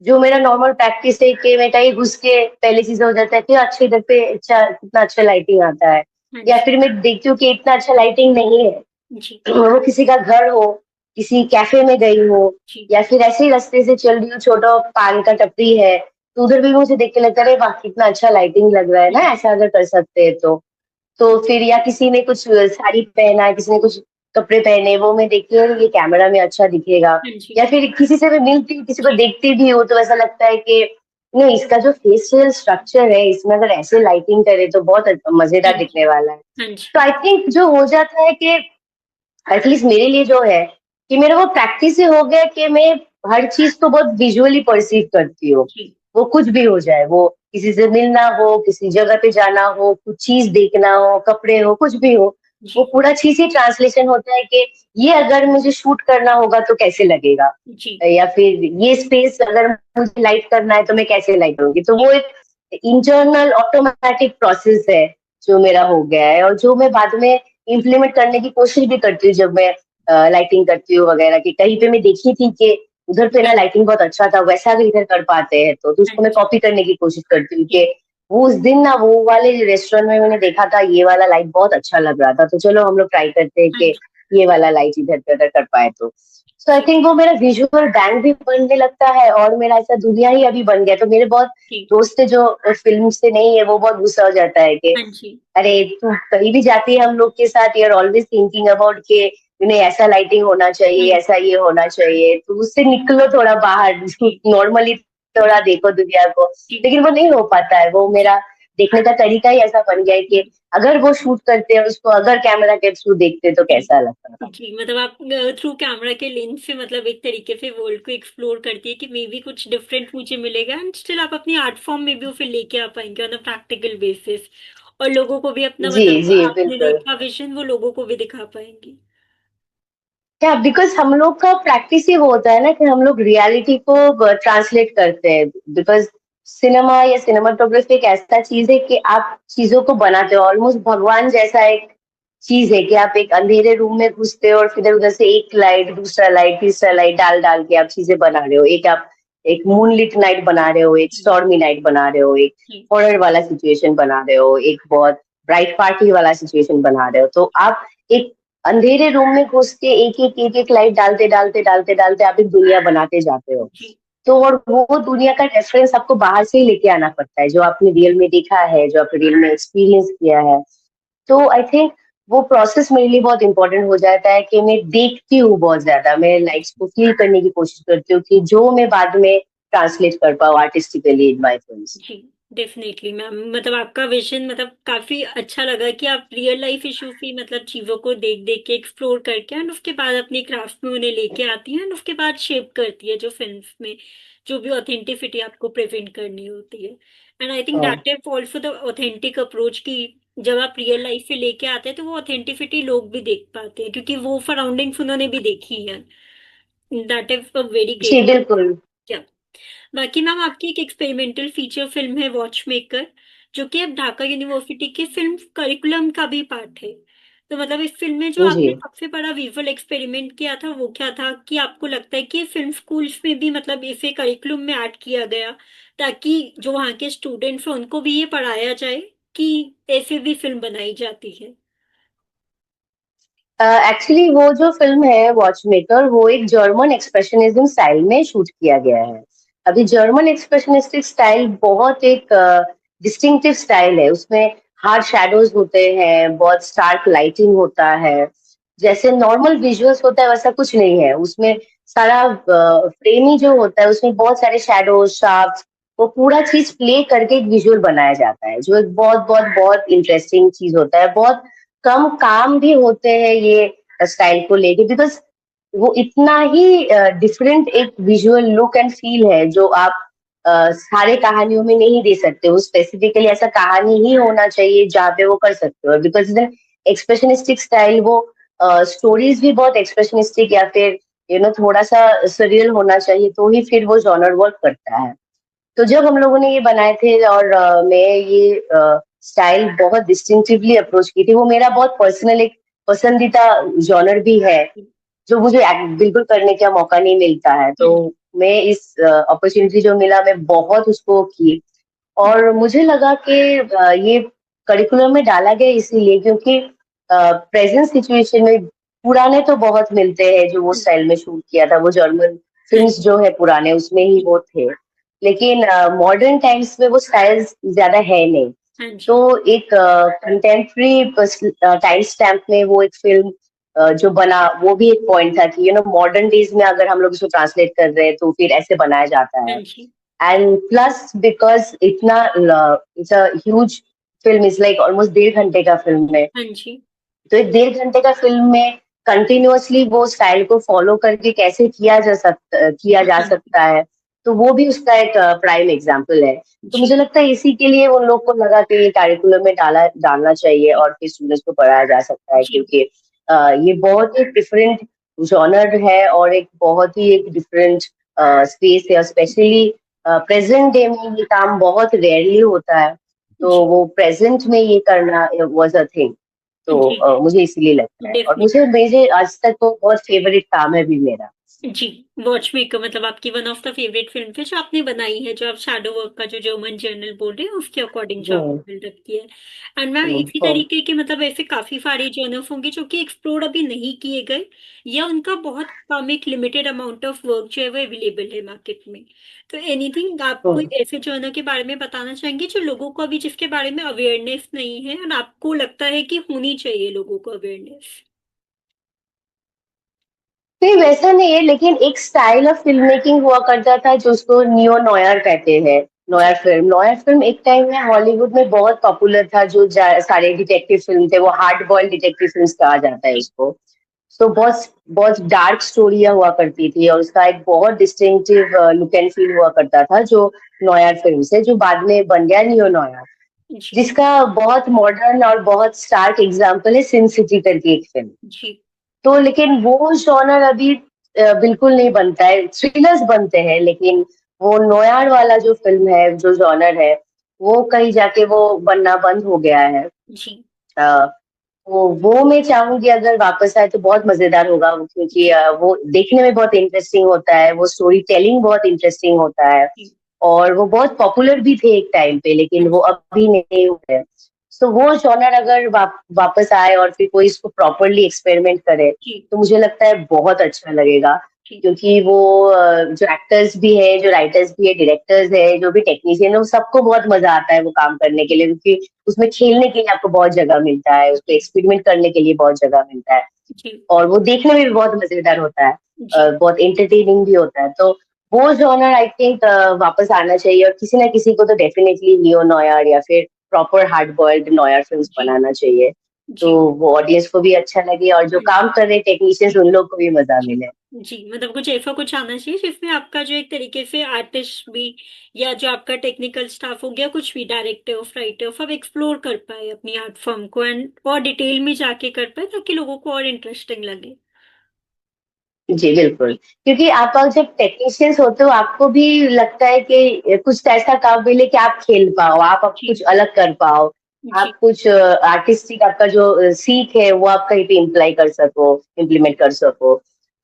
जो मेरा नॉर्मल प्रैक्टिस है कि मैं कहीं घुस के पहले चीजें हो जाता है कि अच्छा इधर पे अच्छा कितना अच्छा लाइटिंग आता है, हाँ या जी। फिर मैं देखती हूँ कि इतना अच्छा लाइटिंग नहीं है, जी। वो किसी का घर हो, किसी कैफे में गई हो, जी। या फिर ऐसे ही रास्ते से चल रही हूँ, छोटा पान का टपरी है, तो उधर भी मुझे देख के लगता है अरे वाह कितना अच्छा लाइटिंग लग रहा है ना, हम्म। ऐसा अगर कर सकते हैं तो फिर या किसी ने कुछ साड़ी पहना है, किसी ने कुछ कपड़े पहने, वो मैं देखती हूँ ये कैमरा में अच्छा दिखेगा, हाँ जी। या फिर किसी से मैं मिलती हूँ, किसी को जी। देखती भी हूँ तो ऐसा लगता है कि नहीं इसका जो फेशियल स्ट्रक्चर है इसमें अगर ऐसे लाइटिंग करे तो बहुत हाँ मजेदार जी। दिखने वाला है। हाँ तो जी। आई थिंक जो हो जाता है कि एटलीस्ट मेरे लिए जो है कि मेरा वो प्रैक्टिस से हो गया कि मैं हर चीज को बहुत विजुअली परसीव करती हूँ। जी। वो कुछ भी हो जाए, वो किसी से मिलना हो, किसी जगह पे जाना हो, कुछ चीज देखना हो, कपड़े हो, कुछ भी हो, वो जी। पूरा चीज ही ट्रांसलेशन होता है कि ये अगर मुझे शूट करना होगा तो कैसे लगेगा, जी। या फिर ये स्पेस अगर मुझे लाइट करना है तो मैं कैसे लाइट करूंगी। तो वो एक इंटरनल ऑटोमेटिक प्रोसेस है जो मेरा हो गया है, और जो मैं बाद में इम्प्लीमेंट करने की कोशिश भी करती हूँ जब मैं लाइटिंग करती हूँ वगैरह, कि कहीं पे मैं देखी थी कि उधर पे ना जी। लाइटिंग बहुत अच्छा था, वैसा अगर इधर कर पाते हैं तो हाँ उसको मैं जी। कॉपी करने की कोशिश करती हूँ कि जी। वो उस दिन ना वो वाले रेस्टोरेंट में मैंने देखा था ये वाला लाइट बहुत अच्छा लग रहा था, तो चलो हम लोग ट्राई करते हैं हाँ कि जी। ये वाला लाइट इधर पे अगर कर पाए तो। सो आई जी। थिंक वो मेरा विजुअल बैंक भी बनने लगता है, और मेरा ऐसा दुनिया ही अभी बन गया। तो मेरे बहुत जी। दोस्त है जो फिल्म से नहीं है, वो बहुत गुस्सा हो जाता है कि हाँ जी। अरे तू कहीं भी जाती है हम लोग के साथ, यूर ऑलवेज थिंकिंग अबाउट के नहीं ऐसा लाइटिंग होना हाँ चाहिए, जी। ऐसा ये होना चाहिए, तो उससे निकलो थोड़ा बाहर, जी। नॉर्मली थोड़ा जी। देखो दुनिया को। जी। लेकिन वो नहीं हो पाता है, वो जी। मेरा देखने का तरीका ही ऐसा बन गया है कि अगर वो शूट करते हैं उसको, अगर कैमरा के थ्रू देखते तो जी। कैसा लगता। जी, मतलब आप थ्रू कैमरा के लेंस से मतलब एक तरीके से वर्ल्ड को एक्सप्लोर करती है कि मे बी कुछ डिफरेंट मुझे मिलेगा, एंड स्टिल आप अपनी आर्ट फॉर्म में भी वो फिर लेके आ पाएंगे ऑन अ प्रैक्टिकल बेसिस, और लोगों को भी अपना जी मतलब जी आपने बिल्कुल। देखा विजन वो लोगों को भी दिखा पाएंगे। क्या बिकॉज हम लोग का प्रैक्टिस ही वो होता है ना कि हम लोग रियलिटी को ट्रांसलेट करते हैं, बिकॉज सिनेमा या सिनेमाटोग्राफी एक ऐसा चीज है कि आप चीजों को बनाते हो, ऑलमोस्ट भगवान जैसा एक चीज है कि आप एक अंधेरे रूम में घुसते हो और फिर उधर से एक लाइट, दूसरा लाइट, तीसरा लाइट डाल डाल के आप चीजें बना रहे हो। एक आप एक मूनलिट नाइट बना रहे हो, एक जी। स्टॉर्मी नाइट बना रहे हो, एक जी। हॉरर वाला सिचुएशन बना रहे हो, एक बहुत ब्राइट पार्टी वाला सिचुएशन बना रहे हो। तो आप एक अंधेरे रूम में घुस के एक एक लाइट डालते डालते डालते डालते आप एक दुनिया बनाते जाते हो। जी। तो और वो दुनिया का रेफरेंस आपको बाहर से ही लेके आना पड़ता है, जो आपने रियल में देखा है, जो आपने रियल में एक्सपीरियंस किया है। तो आई थिंक वो प्रोसेस मेरे लिए बहुत इंपॉर्टेंट हो जाता है कि मैं देखती हूँ बहुत ज्यादा, मैं लाइट्स को फील करने की कोशिश करती हूँ कि जो मैं बाद में ट्रांसलेट कर पाऊँ आर्टिस्टिकली इन माई फिल्म्स। जी। डेफिनेटली मैम, मतलब आपका विजन मतलब काफी अच्छा लगा कि आप रियल लाइफ इश्यूज की मतलब चीजों को देख देख के एक्सप्लोर करके एंड उसके बाद अपनी क्राफ्ट में उन्हें लेके आती हैं, एंड उसके बाद शेप करती है जो फिल्म्स में जो भी ऑथेंटिसिटी आपको प्रेजेंट करनी होती है। And I think that is also the authentic approach की जब आप रियल लाइफ से लेके आते हैं तो वो ऑथेंटिसिटी लोग भी देख पाते हैं क्योंकि वो सराउंडिंग्स उन्होंने भी देखी है। दैट इज अ वेरी जी ग्रेट। बिल्कुल। बाकी मैम आपकी एक एक्सपेरिमेंटल फीचर फिल्म है वॉचमेकर, जो कि अब ढाका यूनिवर्सिटी के फिल्म करिकुलम का भी पार्ट है। तो मतलब इस फिल्म में जो जी आपने सबसे बड़ा विजुअल एक्सपेरिमेंट किया था वो क्या था कि आपको लगता है कि फिल्म स्कूल्स में भी मतलब इसे करिकुलम में ऐड किया गया ताकि जो वहाँ के स्टूडेंट्स हैं उनको भी ये पढ़ाया जाए कि ऐसे भी फिल्म बनाई जाती है। एक्चुअली वो जो फिल्म है वॉचमेकर, वो एक जर्मन एक्सप्रेशनिज्म स्टाइल में शूट किया गया है। अभी जर्मन एक्सप्रेशनिस्टिक स्टाइल बहुत एक डिस्टिंक्टिव स्टाइल है, उसमें हार्ड शैडोज होते हैं, बहुत स्टार्क लाइटिंग होता है, जैसे नॉर्मल विजुअल्स होता है वैसा कुछ नहीं है उसमें। सारा फ्रेम ही जो होता है उसमें बहुत सारे शैडोज, शार्प्स, वो पूरा चीज प्ले करके एक विजुअल बनाया जाता है, जो एक बहुत बहुत बहुत इंटरेस्टिंग चीज होता है। बहुत कम काम भी होते हैं ये स्टाइल को लेके, बिकॉज वो इतना ही डिफरेंट एक विजुअल लुक एंड फील है जो आप सारे कहानियों में नहीं दे सकते हो। स्पेसिफिकली ऐसा कहानी ही होना चाहिए जहाँ पे वो कर सकते हो, बिकॉज एक्सप्रेशनिस्टिक स्टाइल वो स्टोरीज भी बहुत एक्सप्रेशनिस्टिक या फिर थोड़ा सा सरियल होना चाहिए, तो ही फिर वो जॉनर वर्क करता है। तो जब हम लोगों ने ये बनाए थे और मैं ये स्टाइल बहुत डिस्टिंक्टिवली अप्रोच की थी, वो मेरा बहुत पर्सनल एक पसंदीदा जॉनर भी है, जो मुझे बिल्कुल करने का मौका नहीं मिलता है। तो हाँ मैं इस अपॉर्चुनिटी जो मिला, मैं बहुत उसको की। और मुझे लगा कि ये करिकुलम में डाला गया इसीलिए क्योंकि प्रेजेंट सिचुएशन में पुराने तो बहुत मिलते हैं जो वो स्टाइल में शूट किया था, वो जर्मन फिल्म्स जो है पुराने उसमें ही वो थे। लेकिन मॉडर्न टाइम्स में वो स्टाइल्स ज्यादा है नहीं। हाँ तो जी एक कंटेम्प्रेरी टाइम स्टैम्प में वो एक फिल्म जो बना, वो भी एक पॉइंट था कि मॉडर्न डेज में अगर हम लोग इसको ट्रांसलेट कर रहे हैं तो फिर ऐसे बनाया जाता हाँ है। जी एंड प्लस बिकॉज इतना it's a huge film, is like almost 1.5 घंटे का फिल्म है। हाँ जी तो एक 1.5 घंटे का फिल्म में कंटिन्यूअसली वो स्टाइल को फॉलो करके कैसे किया जा हाँ सकता है, तो वो भी उसका एक प्राइम एग्जाम्पल है। तो जी मुझे लगता है इसी के लिए उन लोग को लगा कि ये कैरिकुलम में डालना चाहिए और फिर स्टूडेंट्स को पढ़ाया जा सकता है, जी क्योंकि ये बहुत ही डिफरेंट जॉनर है और एक बहुत ही एक डिफरेंट स्पेस है। स्पेशली प्रेजेंट डे में ये काम बहुत रेयरली होता है, तो जी वो प्रेजेंट में ये करना वाज अ थिंग। तो जी मुझे इसीलिए लगता है, और डेफिनेटली मुझे मुझे आज तक वो बहुत फेवरेट काम है भी मेरा। जी। वॉच मेकर मतलब आपकी one of the favourite film है जो आपने बनाई है, जो आप शैडो वर्क का जो जर्मन जर्नल बोल रहे हैं उसके अकॉर्डिंग जो हम्म। आपने बिल्डअप किया है। एंड मैम इसी हम्म। तरीके के मतलब ऐसे काफी सारे जर्नल्स होंगे जो कि एक्सप्लोर अभी नहीं किए गए, या उनका बहुत कम एक लिमिटेड अमाउंट ऑफ वर्क जो है वो अवेलेबल है मार्केट में। तो एनीथिंग आप कोई हम्म। ऐसे जर्नल के बारे में बताना चाहेंगे जो लोगों को अभी जिसके बारे में अवेयरनेस नहीं है और आपको लगता है कि होनी चाहिए लोगों को अवेयरनेस? नहीं, वैसा नहीं है, लेकिन एक स्टाइल ऑफ फिल्म मेकिंग हुआ करता था जो उसको नियो नोयर कहते हैं। जी नोयर फिल्म एक टाइम में हॉलीवुड में बहुत पॉपुलर था, जो सारे डिटेक्टिव फिल्म थे, वो हार्ड बॉइल्ड डिटेक्टिव फिल्म कहा जाता है जी उसको। तो बहुत बहुत डार्क स्टोरियां हुआ करती थी और उसका एक बहुत डिस्टिंक्टिव लुक एंड फील हुआ करता था, जो नोयर फिल्म से जो बाद में बन गया नियो नोयर, जी जिसका बहुत मॉडर्न और बहुत स्टार्क एग्जाम्पल है सिन सिटी करके एक फिल्म। जी तो लेकिन वो जॉनर अभी बिल्कुल नहीं बनता है, थ्रिलर्स बनते हैं, लेकिन वो नोयार वाला जो फिल्म है, जो जॉनर है, वो कहीं जाके वो बनना बंद हो गया है। जी अ, वो मैं चाहूंगी अगर वापस आए तो बहुत मजेदार होगा, क्योंकि जी वो देखने में बहुत इंटरेस्टिंग होता है, वो स्टोरी टेलिंग बहुत इंटरेस्टिंग होता है, जी और वो बहुत पॉपुलर भी थे एक टाइम पे, हाँ लेकिन वो जी अभी नहीं हुए। तो वो जॉनर अगर वापस आए और फिर कोई इसको प्रॉपरली एक्सपेरिमेंट करे, जी तो मुझे लगता है बहुत अच्छा लगेगा। जी क्योंकि वो जो एक्टर्स भी है, जो राइटर्स भी है, डायरेक्टर्स है, जो भी टेक्नीशियन है, वो सबको बहुत मजा आता है वो काम करने के लिए, जी क्योंकि उसमें खेलने के लिए आपको बहुत जगह मिलता है, उसको जी एक्सपेरिमेंट करने के लिए बहुत जगह मिलता है, जी और वो देखने में भी बहुत मजेदार होता है, जी बहुत एंटरटेनिंग भी होता है। तो वो जॉनर आई थिंक वापस आना चाहिए, और किसी ना किसी को तो डेफिनेटली नियो नॉयर या फिर proper hard boiled noir films जी बनाना चाहिए, तो जी वो ऑडियंस को भी अच्छा लगे और जो हाँ काम कर रहे टेक्नीशियंस उन लोग को भी मजा जी मिले। जी मतलब कुछ ऐसा कुछ आना चाहिए जिसमें आपका जो एक तरीके से आर्टिस्ट भी या जो आपका टेक्निकल स्टाफ हो गया, कुछ भी डायरेक्टर राइटर सब एक्सप्लोर कर पाए अपनी आर्ट फॉर्म को एंड और डिटेल में जाके कर पाए ताकि लोगों को और इंटरेस्टिंग लगे। जी बिल्कुल, क्योंकि आप लोग जब टेक्नीशियंस होते हो, आपको भी लगता है कि कुछ ऐसा काम मिले कि आप खेल पाओ, आप अब कुछ जी अलग कर पाओ, जी आप कुछ आर्टिस्टिक आपका जो सीख है वो आप कहीं पे इम्प्लाई कर सको, इम्प्लीमेंट कर सको।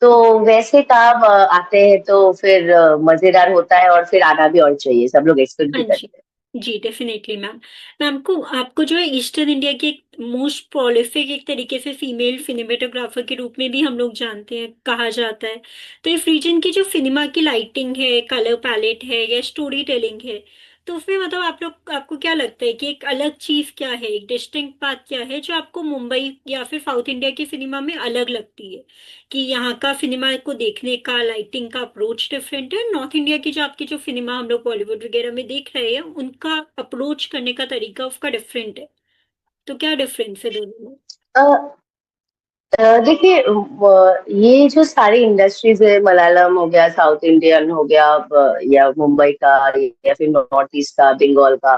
तो वैसे काम आते हैं तो फिर मजेदार होता है, और फिर आना भी और चाहिए, सब लोग एक्सपेक्ट हाँ भी जी करते हैं। जी डेफिनेटली मैम। मैम को आपको जो है ईस्टर्न इंडिया की एक मोस्ट प्रोलिफिक एक तरीके से फीमेल सिनेमेटोग्राफर के रूप में भी हम लोग जानते हैं, कहा जाता है। तो इस रीजन की जो सिनेमा की लाइटिंग है, कलर पैलेट है या स्टोरी टेलिंग है, तो उसमें मतलब आप लोग आपको क्या लगता है कि एक अलग चीज क्या है, एक डिस्टिंक्ट बात क्या है जो आपको मुंबई या फिर साउथ इंडिया की सिनेमा में अलग लगती है, कि यहाँ का सिनेमा को देखने का लाइटिंग का अप्रोच डिफरेंट है, नॉर्थ इंडिया की जो आपकी जो सिनेमा हम लोग बॉलीवुड वगैरह में देख रहे हैं उनका अप्रोच करने का तरीका उसका डिफरेंट है, तो क्या डिफरेंस है दोनों में? अ, देखिए, ये जो सारी इंडस्ट्रीज है, मलयालम हो गया, साउथ इंडियन हो गया, या मुंबई का, या फिर नॉर्थ ईस्ट का, बंगाल का,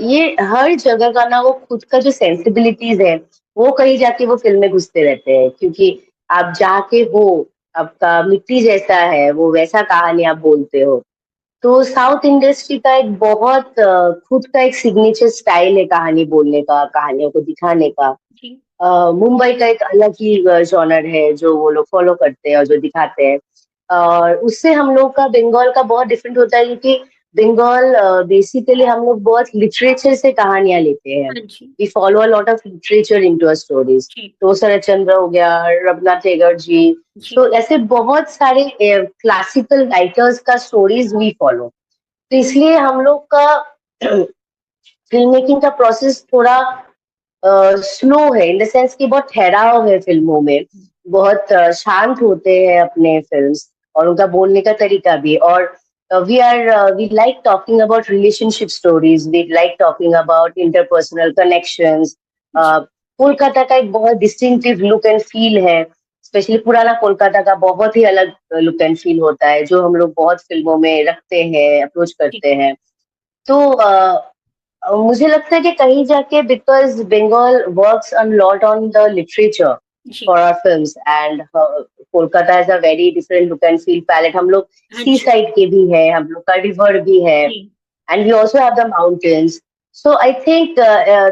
ये हर जगह का ना वो खुद का जो सेंसिबिलिटीज है, वो कहीं जाके वो फिल्म में घुसते रहते हैं, क्योंकि आप जाके हो, आपका मिट्टी जैसा है, वो वैसा कहानी आप बोलते हो। तो साउथ इंडस्ट्री का एक बहुत खुद का एक सिग्नेचर स्टाइल है कहानी बोलने का, कहानियों को दिखाने का। जी मुंबई का एक अलग ही जॉनर है जो वो लोग फॉलो करते हैं और जो दिखाते हैं। और उससे हम लोग का बंगाल का बहुत डिफरेंट होता है, क्योंकि बंगाल बेसिकली हम लोग बहुत लिटरेचर से कहानियां लेते हैं। हाँ जी we follow a lot of literature into a stories. जी तो शरत चंद्र हो गया, रघुनाथ टैगोर जी, जी तो ऐसे बहुत सारे क्लासिकल राइटर्स का स्टोरीज वी फॉलो। तो इसलिए हम लोग का फिल्म मेकिंग का प्रोसेस थोड़ा स्लो है, इन द सेंस कि बहुत ठहराव है फिल्मों में। बहुत शांत होते हैं अपने फिल्म्स, और उनका बोलने का तरीका भी। और we like talking about relationship stories, we like talking about interpersonal connections. जी कोलकाता का एक बहुत डिस्टिंक्टिव लुक एंड फील है, स्पेशली पुराना कोलकाता का बहुत ही अलग लुक एंड फील होता है, जो हम लोग बहुत फिल्मों में रखते हैं, अप्रोच जी करते हैं। तो मुझे लगता है कि कहीं जाके, because Bengal works a lot on the literature जी for our films, and Kolkata has a very different look and feel palette. हम लोग हाँ सी जी साइड के भी है, हम लोग का रिवर भी है, जी and we also have the mountains. So I think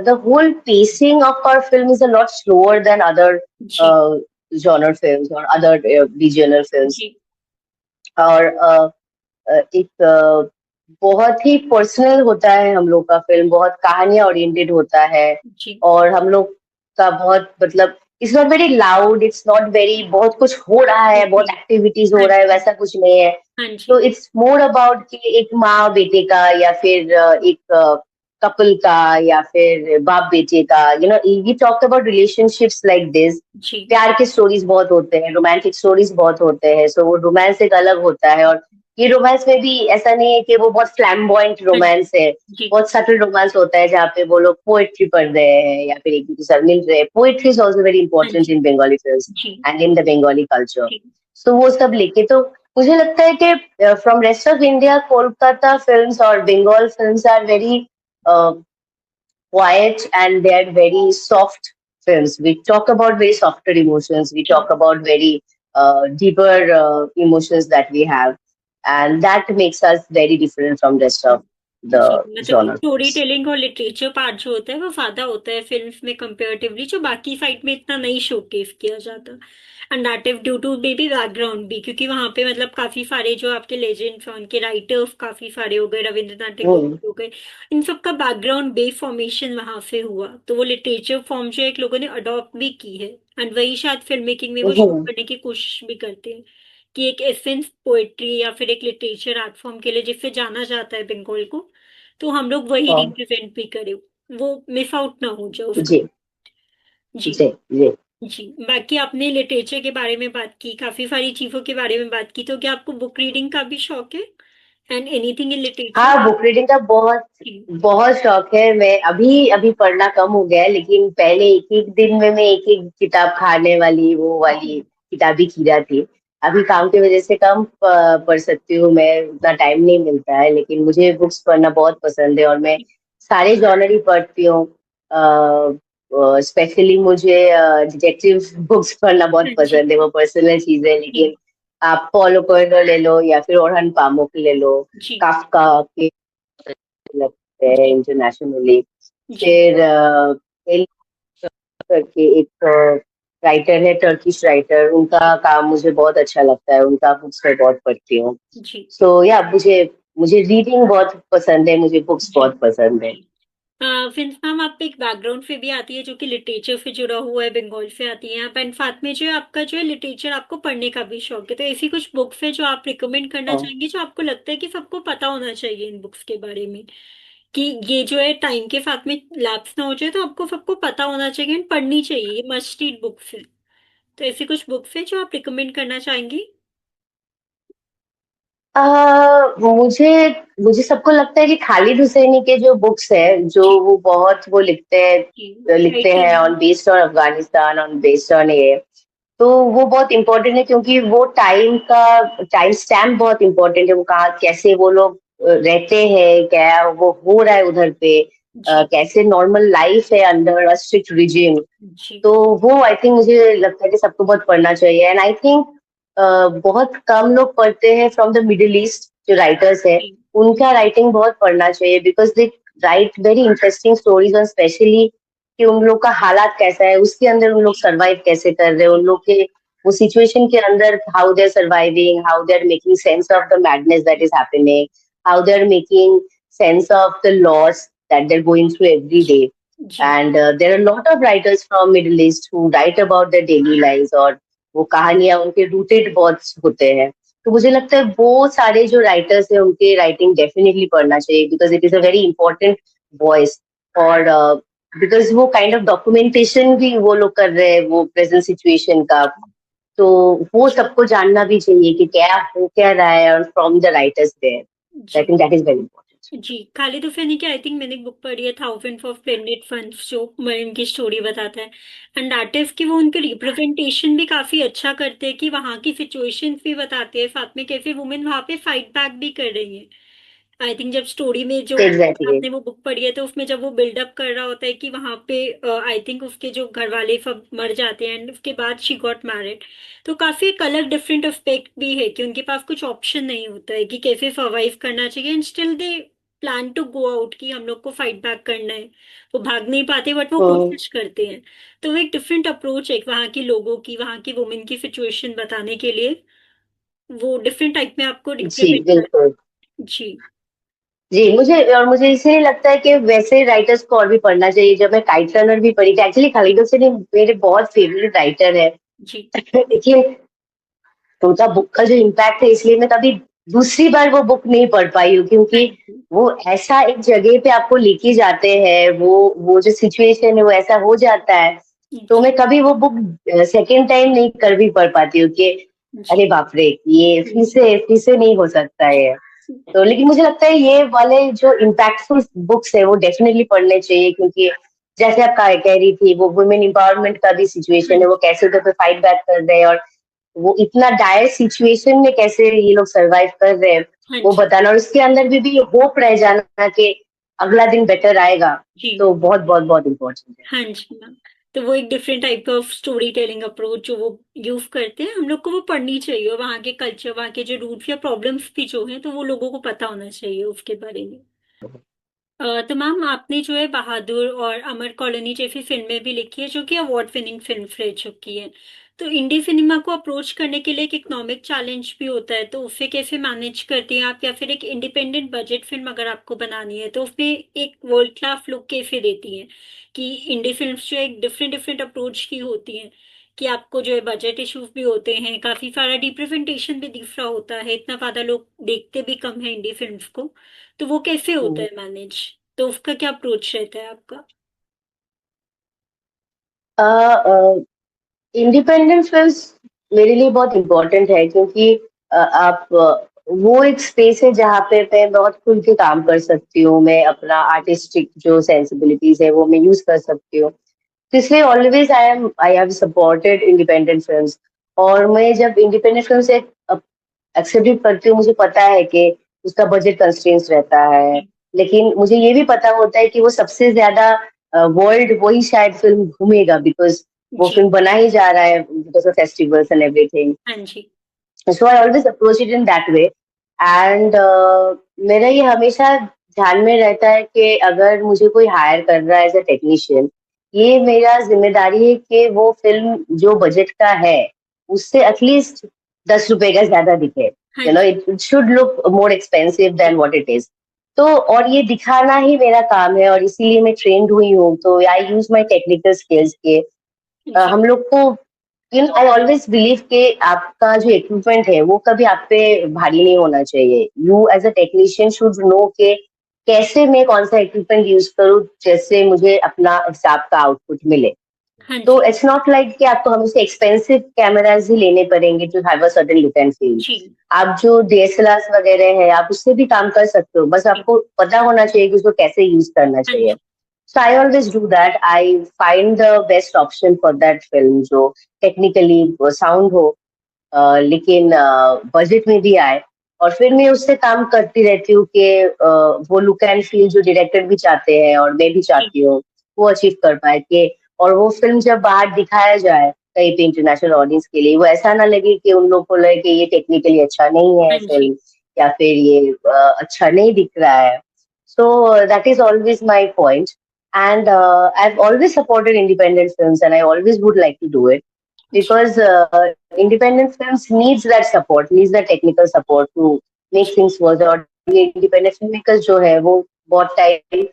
the whole pacing of our film is a lot slower than other जी uh, genre films or other regional films. जी और एक बहुत ही पर्सनल होता है हम लोग का फिल्म, बहुत कहानियां ओरिएंटेड होता है। जी और हम लोग का बहुत मतलब, it's not very loud, it's not very बहुत कुछ हो रहा है, बहुत जी एक्टिविटीज हो हाँ रहा है, जी वैसा कुछ नहीं है। हाँ तो जी इट्स मोर अबाउट कि एक माँ बेटे का, या फिर एक कपल का, या फिर बाप बेटे का, we talk about relationships like this. जी प्यार के स्टोरीज बहुत होते हैं, रोमांटिक स्टोरीज बहुत होते हैं, सो वो रोमांस एक अलग होता है। और ये रोमांस में भी ऐसा नहीं है कि वो बहुत फ्लैम्बॉयंट हाँ जी रोमांस है। जी बहुत सटल रोमांस होता है, जहाँ पे वो लोग पोएट्री पढ़ रहे हैं या फिर एक दूसरे से मिल रहे हैं। पोएट्री इज ऑल्सो वेरी हाँ इंपॉर्टेंट जी इन बंगाली जी film and in the Bengali culture. जी सो वो सब लेके, तो मुझे लगता है कि from rest of India, Kolkata films और Bengal films are very quiet, and they are very soft films. We talk about very softer emotions. We जी talk about very deeper emotions that we have, and that makes us very different from rest of जी the मतलब genre story films. Telling और literature part जो होता है वो ज्यादा होता है फिल्म्स में कंपेरेटिवली, जो बाकी साइड में इतना नहीं शोकेस किया जाता। And that is due to maybe background भी, क्योंकि वहां पे मतलब काफी सारे जो आपके लेजेंड्स हैं उनके राइटर्स काफी सारे हो गए, रविंद्रनाथ टैगोर Hmm. हो गए, इन सब का बैकग्राउंड बेस फॉर्मेशन वहां से हुआ, तो वो लिटरेचर फॉर्म जो एक लोगों ने अडॉप्ट भी की है। एंड वही शायद फिल्म मेकिंग में वो शो Hmm. करने की कोशिश भी करते हैं कि एक एसेंस पोएट्री या फिर एक लिटरेचर आर्ट फॉर्म के लिए जिससे जाना जाता है बंगाल को, तो हम लोग वही Oh, रिप्रेजेंट भी करें, वो मिस आउट ना हो जाए उसको। जी जी जी जी। जी बाकी आपने लिटरेचर के बारे में बात की, काफी सारी चीजों के बारे में बात की, तो क्या आपको बुक रीडिंग का भी शौक है एंड एनीथिंग इन लिटरेचर? हाँ, बुक रीडिंग का बहुत जी बहुत शौक है। मैं अभी अभी पढ़ना कम हो गया है, लेकिन पहले एक एक दिन में मैं एक एक किताब खाने वाली, वो वाली जी किताबी कीड़ा थी। अभी काम की वजह से कम पढ़ सकती हूँ, मैं उतना टाइम नहीं मिलता है, लेकिन मुझे बुक्स पढ़ना बहुत पसंद है। और मैं सारे जॉनर ही पढ़ती हूँ। स्पेशली मुझे डिटेक्टिव बुक्स पढ़ना बहुत जी पसंद है, वो पर्सनल चीज है। जी लेकिन आप पॉलो कोएल्हो ले लो, या फिर ओरहन पामुक ले लो, जी काफका के लगते हैं जी इंटरनेशनली। जी फिर एल करके एक राइटर है, टर्किश राइटर, उनका काम मुझे बहुत अच्छा लगता है, उनका बुक्स मैं बहुत पढ़ती हूँ। जी सो या मुझे मुझे रीडिंग बहुत पसंद है, मुझे बुक्स जी बहुत पसंद है। जी फिल्म मैम आप एक बैकग्राउंड से भी आती है जो कि लिटरेचर से जुड़ा हुआ है, बंगाल से आती है आप, एंड साथ में जो है आपका जो है लिटरेचर आपको पढ़ने का भी शौक है, तो ऐसी कुछ बुक्स है जो आप रिकमेंड करना हाँ। चाहेंगे जो आपको लगता है कि सबको पता होना चाहिए इन बुक्स के बारे में, कि ये जो है टाइम के साथ में लैप्स ना हो जाए, तो आपको सबको पता होना चाहिए एंड पढ़नी चाहिए, ये मस्ट रीड बुक्स है, तो ऐसी कुछ बुक्स है जो आप रिकमेंड करना चाहेंगी? मुझे मुझे सबको लगता है कि खालिद हुसैनी के जो बुक्स है, जो जी वो बहुत वो जी लिखते राइटर हैं है। On based on Afghanistan, on based on ये। तो वो बहुत इम्पोर्टेंट है, क्योंकि वो टाइम स्टैम्प बहुत इम्पोर्टेंट है। वो कहाँ कैसे वो लोग रहते हैं, क्या वो हो रहा है उधर पे, जी कैसे नॉर्मल लाइफ है अंडर अ स्ट्रिक्ट रिजिम। जी तो वो आई थिंक मुझे लगता है कि सबको बहुत पढ़ना चाहिए। एंड आई थिंक बहुत कम लोग पढ़ते हैं फ्रॉम द मिडिल ईस्ट, जो राइटर्स है जी उनका राइटिंग बहुत पढ़ना चाहिए, because they right very interesting stories, और स्पेशली कि उन लोग का हालात कैसा है, उसके अंदर उन लोग जी सरवाइव कैसे कर रहे हैं, उन लोग के वो सिचुएशन के अंदर how they are surviving, how they are making sense of the madness that is happening, how they are making sense of the loss that they're going through every day. जी And there are a lot of writers from Middle East who write about their daily lives, और वो कहानियां उनके rooted बहुत होते हैं. तो मुझे लगता है वो सारे जो राइटर्स हैं उनके राइटिंग डेफिनेटली पढ़ना चाहिए, because it is a very important voice. और बिकॉज वो काइंड ऑफ डॉक्यूमेंटेशन भी वो लोग कर रहे हैं वो प्रेजेंट सिचुएशन का. तो वो जी सबको जानना भी चाहिए कि क्या हो क्या रहा है, और from the writers there. I जी think that is very important. जी खालिद हुसैनी की आई थिंक मैंने एक बुक पढ़ी है, थाउजेंड ऑफ स्प्लेंडेड फंस, जो मरीन की स्टोरी बताता है. एंड आर्टिस्ट की वो उनके रिप्रेजेंटेशन भी काफी अच्छा करते हैं कि वहाँ की सिचुएशंस भी बताते हैं, साथ में कैसे वुमेन वहाँ पे फाइट बैक भी कर रही है. आई थिंक जब स्टोरी में जो एग्जैक्टली. आपने वो बुक पढ़ी है तो उसमें जब वो बिल्डअप कर रहा होता है कि वहां पे आई थिंक उसके जो घर वाले सब मर जाते हैं एंड उसके बाद शी गॉट मैरिड, तो काफी एक अलग डिफरेंट एस्पेक्ट भी है कि उनके पास कुछ ऑप्शन नहीं होता है कि कैसे सर्वाइव करना चाहिए, and still they plan to go out कि हम लोग को फाइट बैक करना है. वो भाग नहीं पाते बट वो हम्म. कोशिश करते हैं. तो वो एक डिफरेंट अप्रोच है वहाँ की लोगों की, वहाँ की वुमेन की सिचुएशन बताने के लिए. वो डिफरेंट टाइप में आपको जी रिप्रेजेंट कर. बिल्कुल. जी जी, मुझे इसलिए लगता है कि वैसे राइटर्स को और भी पढ़ना चाहिए. जब मैं काइट रनर भी पढ़ी थी, एक्चुअली खालिद हुसैनी मेरे बहुत फेवरेट राइटर है. जी लेकिन उनका बुक का जो इम्पैक्ट है, इसलिए मैं कभी दूसरी बार वो बुक नहीं पढ़ पाई हूँ, हाँ क्योंकि जी वो ऐसा एक जगह पे आपको लेके जाते हैं, वो जो सिचुएशन है वो ऐसा हो जाता है. तो जी मैं कभी वो बुक सेकेंड टाइम नहीं कर भी पढ़ पाती हूँ कि जी अरे बाप रे, ये फिर से नहीं हो सकता है. तो लेकिन मुझे लगता है ये वाले जो इम्पैक्टफुल बुक्स है वो डेफिनेटली पढ़ने चाहिए, क्योंकि जैसे आप कह रही थी, वो वुमेन एम्पावरमेंट का भी हाँ सिचुएशन है, वो जी कैसे उधर पे फाइट बैक कर रहे हैं, और वो इतना डायर सिचुएशन में कैसे ये लोग सरवाइव कर रहे हैं, हाँ वो जी बताना, और उसके अंदर भी होप रह जाना कि अगला दिन बेटर आएगा. जी तो बहुत बहुत बहुत इम्पोर्टेंट है. हाँ जी मैम. तो वो एक different type of story telling approach जो वो यूज करते हैं, हम लोग को वो पढ़नी चाहिए, और वहाँ के कल्चर, वहाँ के जो रूट्स या प्रॉब्लम्स भी जो हैं तो वो लोगों को पता होना चाहिए उसके बारे में. तो मैम आपने जो है बहादुर और अमर कॉलोनी जैसी फिल्में भी लिखी है जो कि अवार्ड विनिंग फिल्म रह चुकी है. तो इंडी सिनेमा को अप्रोच करने के लिए एक इकोनॉमिक चैलेंज भी होता है, तो उसे कैसे मैनेज करती हैं आप, या फिर एक इंडिपेंडेंट बजट फिल्म अगर आपको बनानी है तो उसमें एक वर्ल्ड क्लास लुक कैसे देती हैं कि इंडी फिल्म्स जो एक डिफरेंट डिफरेंट अप्रोच की होती हैं, कि आपको जो है बजट इश्यूज भी होते हैं, काफी सारा रिप्रेजेंटेशन भी दिख रहा होता है, इतना ज्यादा लोग देखते भी कम है इंडी फिल्म्स को, तो वो कैसे होता है मैनेज, तो उसका क्या अप्रोच रहता है आपका. इंडिपेंडेंट फिल्म्स मेरे लिए बहुत इम्पोर्टेंट है, क्योंकि आप वो एक स्पेस है जहाँ पे मैं बहुत खुल के काम कर सकती हूँ, मैं अपना आर्टिस्टिक जो सेंसिबिलिटीज है वो मैं यूज कर सकती हूँ. तो इसलिए always I have supported independent films. और मैं जब इंडिपेंडेंट फिल्म से एक्सेप्ट करती हूँ, मुझे पता है कि उसका बजट कंस्ट्रेंट्स रहता है, जी लेकिन मुझे ये भी पता होता है कि वो सबसे ज्यादा वर्ल्ड वही शायद फिल्म घूमेगा, बिकॉज वो जी फिल्म बना ही जा रहा है because of festivals and everything. हाँ जी so I always approach it in that way. And मेरा ये हमेशा ध्यान में रहता है कि अगर मुझे कोई हायर कर रहा है एज अ टेक्नीशियन, ये मेरा जिम्मेदारी है कि वो फिल्म जो बजट का है उससे एटलीस्ट 10 रुपए का ज्यादा दिखे. हाँ यू नो, जी it should look more expensive than what it is. तो और ये दिखाना ही मेरा काम है, और इसीलिए मैं ट्रेंड हुई हूँ. तो आई यूज माई टेक्निकल स्किल्स के जी हम लोग को, you know, I always believe कि आपका जो इक्विपमेंट है वो कभी आप पे भारी नहीं होना चाहिए. You as a technician should know कि कैसे मैं कौन सा इक्विपमेंट यूज करूँ जिससे मुझे अपना हिसाब का आउटपुट मिले. हाँ तो जी इट्स नॉट लाइक कि आपको हमेशा एक्सपेंसिव कैमराज ही लेने पड़ेंगे to have a certain look and feel. जी आप जो डीएसएलआर वगैरह है आप उससे भी काम कर सकते हो, बस जी आपको पता होना चाहिए कि उसको कैसे यूज करना हाँ चाहिए. जी So I always do that. I find the best option for that film जो टेक्निकली साउंड हो, लेकिन बजट में भी आए. और फिर मैं उससे काम करती रहती हूँ कि वो लुक एंड फील जो डायरेक्टर भी चाहते हैं और मैं भी जी चाहती हूँ वो अचीव कर पाए. कि और वो फिल्म जब बाहर दिखाया जाए कहीं पे इंटरनेशनल ऑडियंस के लिए वो ऐसा ना लगे कि उन लोग को लगे कि ये टेक्निकली अच्छा नहीं है हाँ जी। फिल्म, या फिर ये अच्छा नहीं दिख रहा है. So that is always my point. And I've always supported independent films, and I always would like to do it ji. because independent films needs that support, needs that technical support to make ji. things work. और ये independent filmmakers जो है वो बहुत time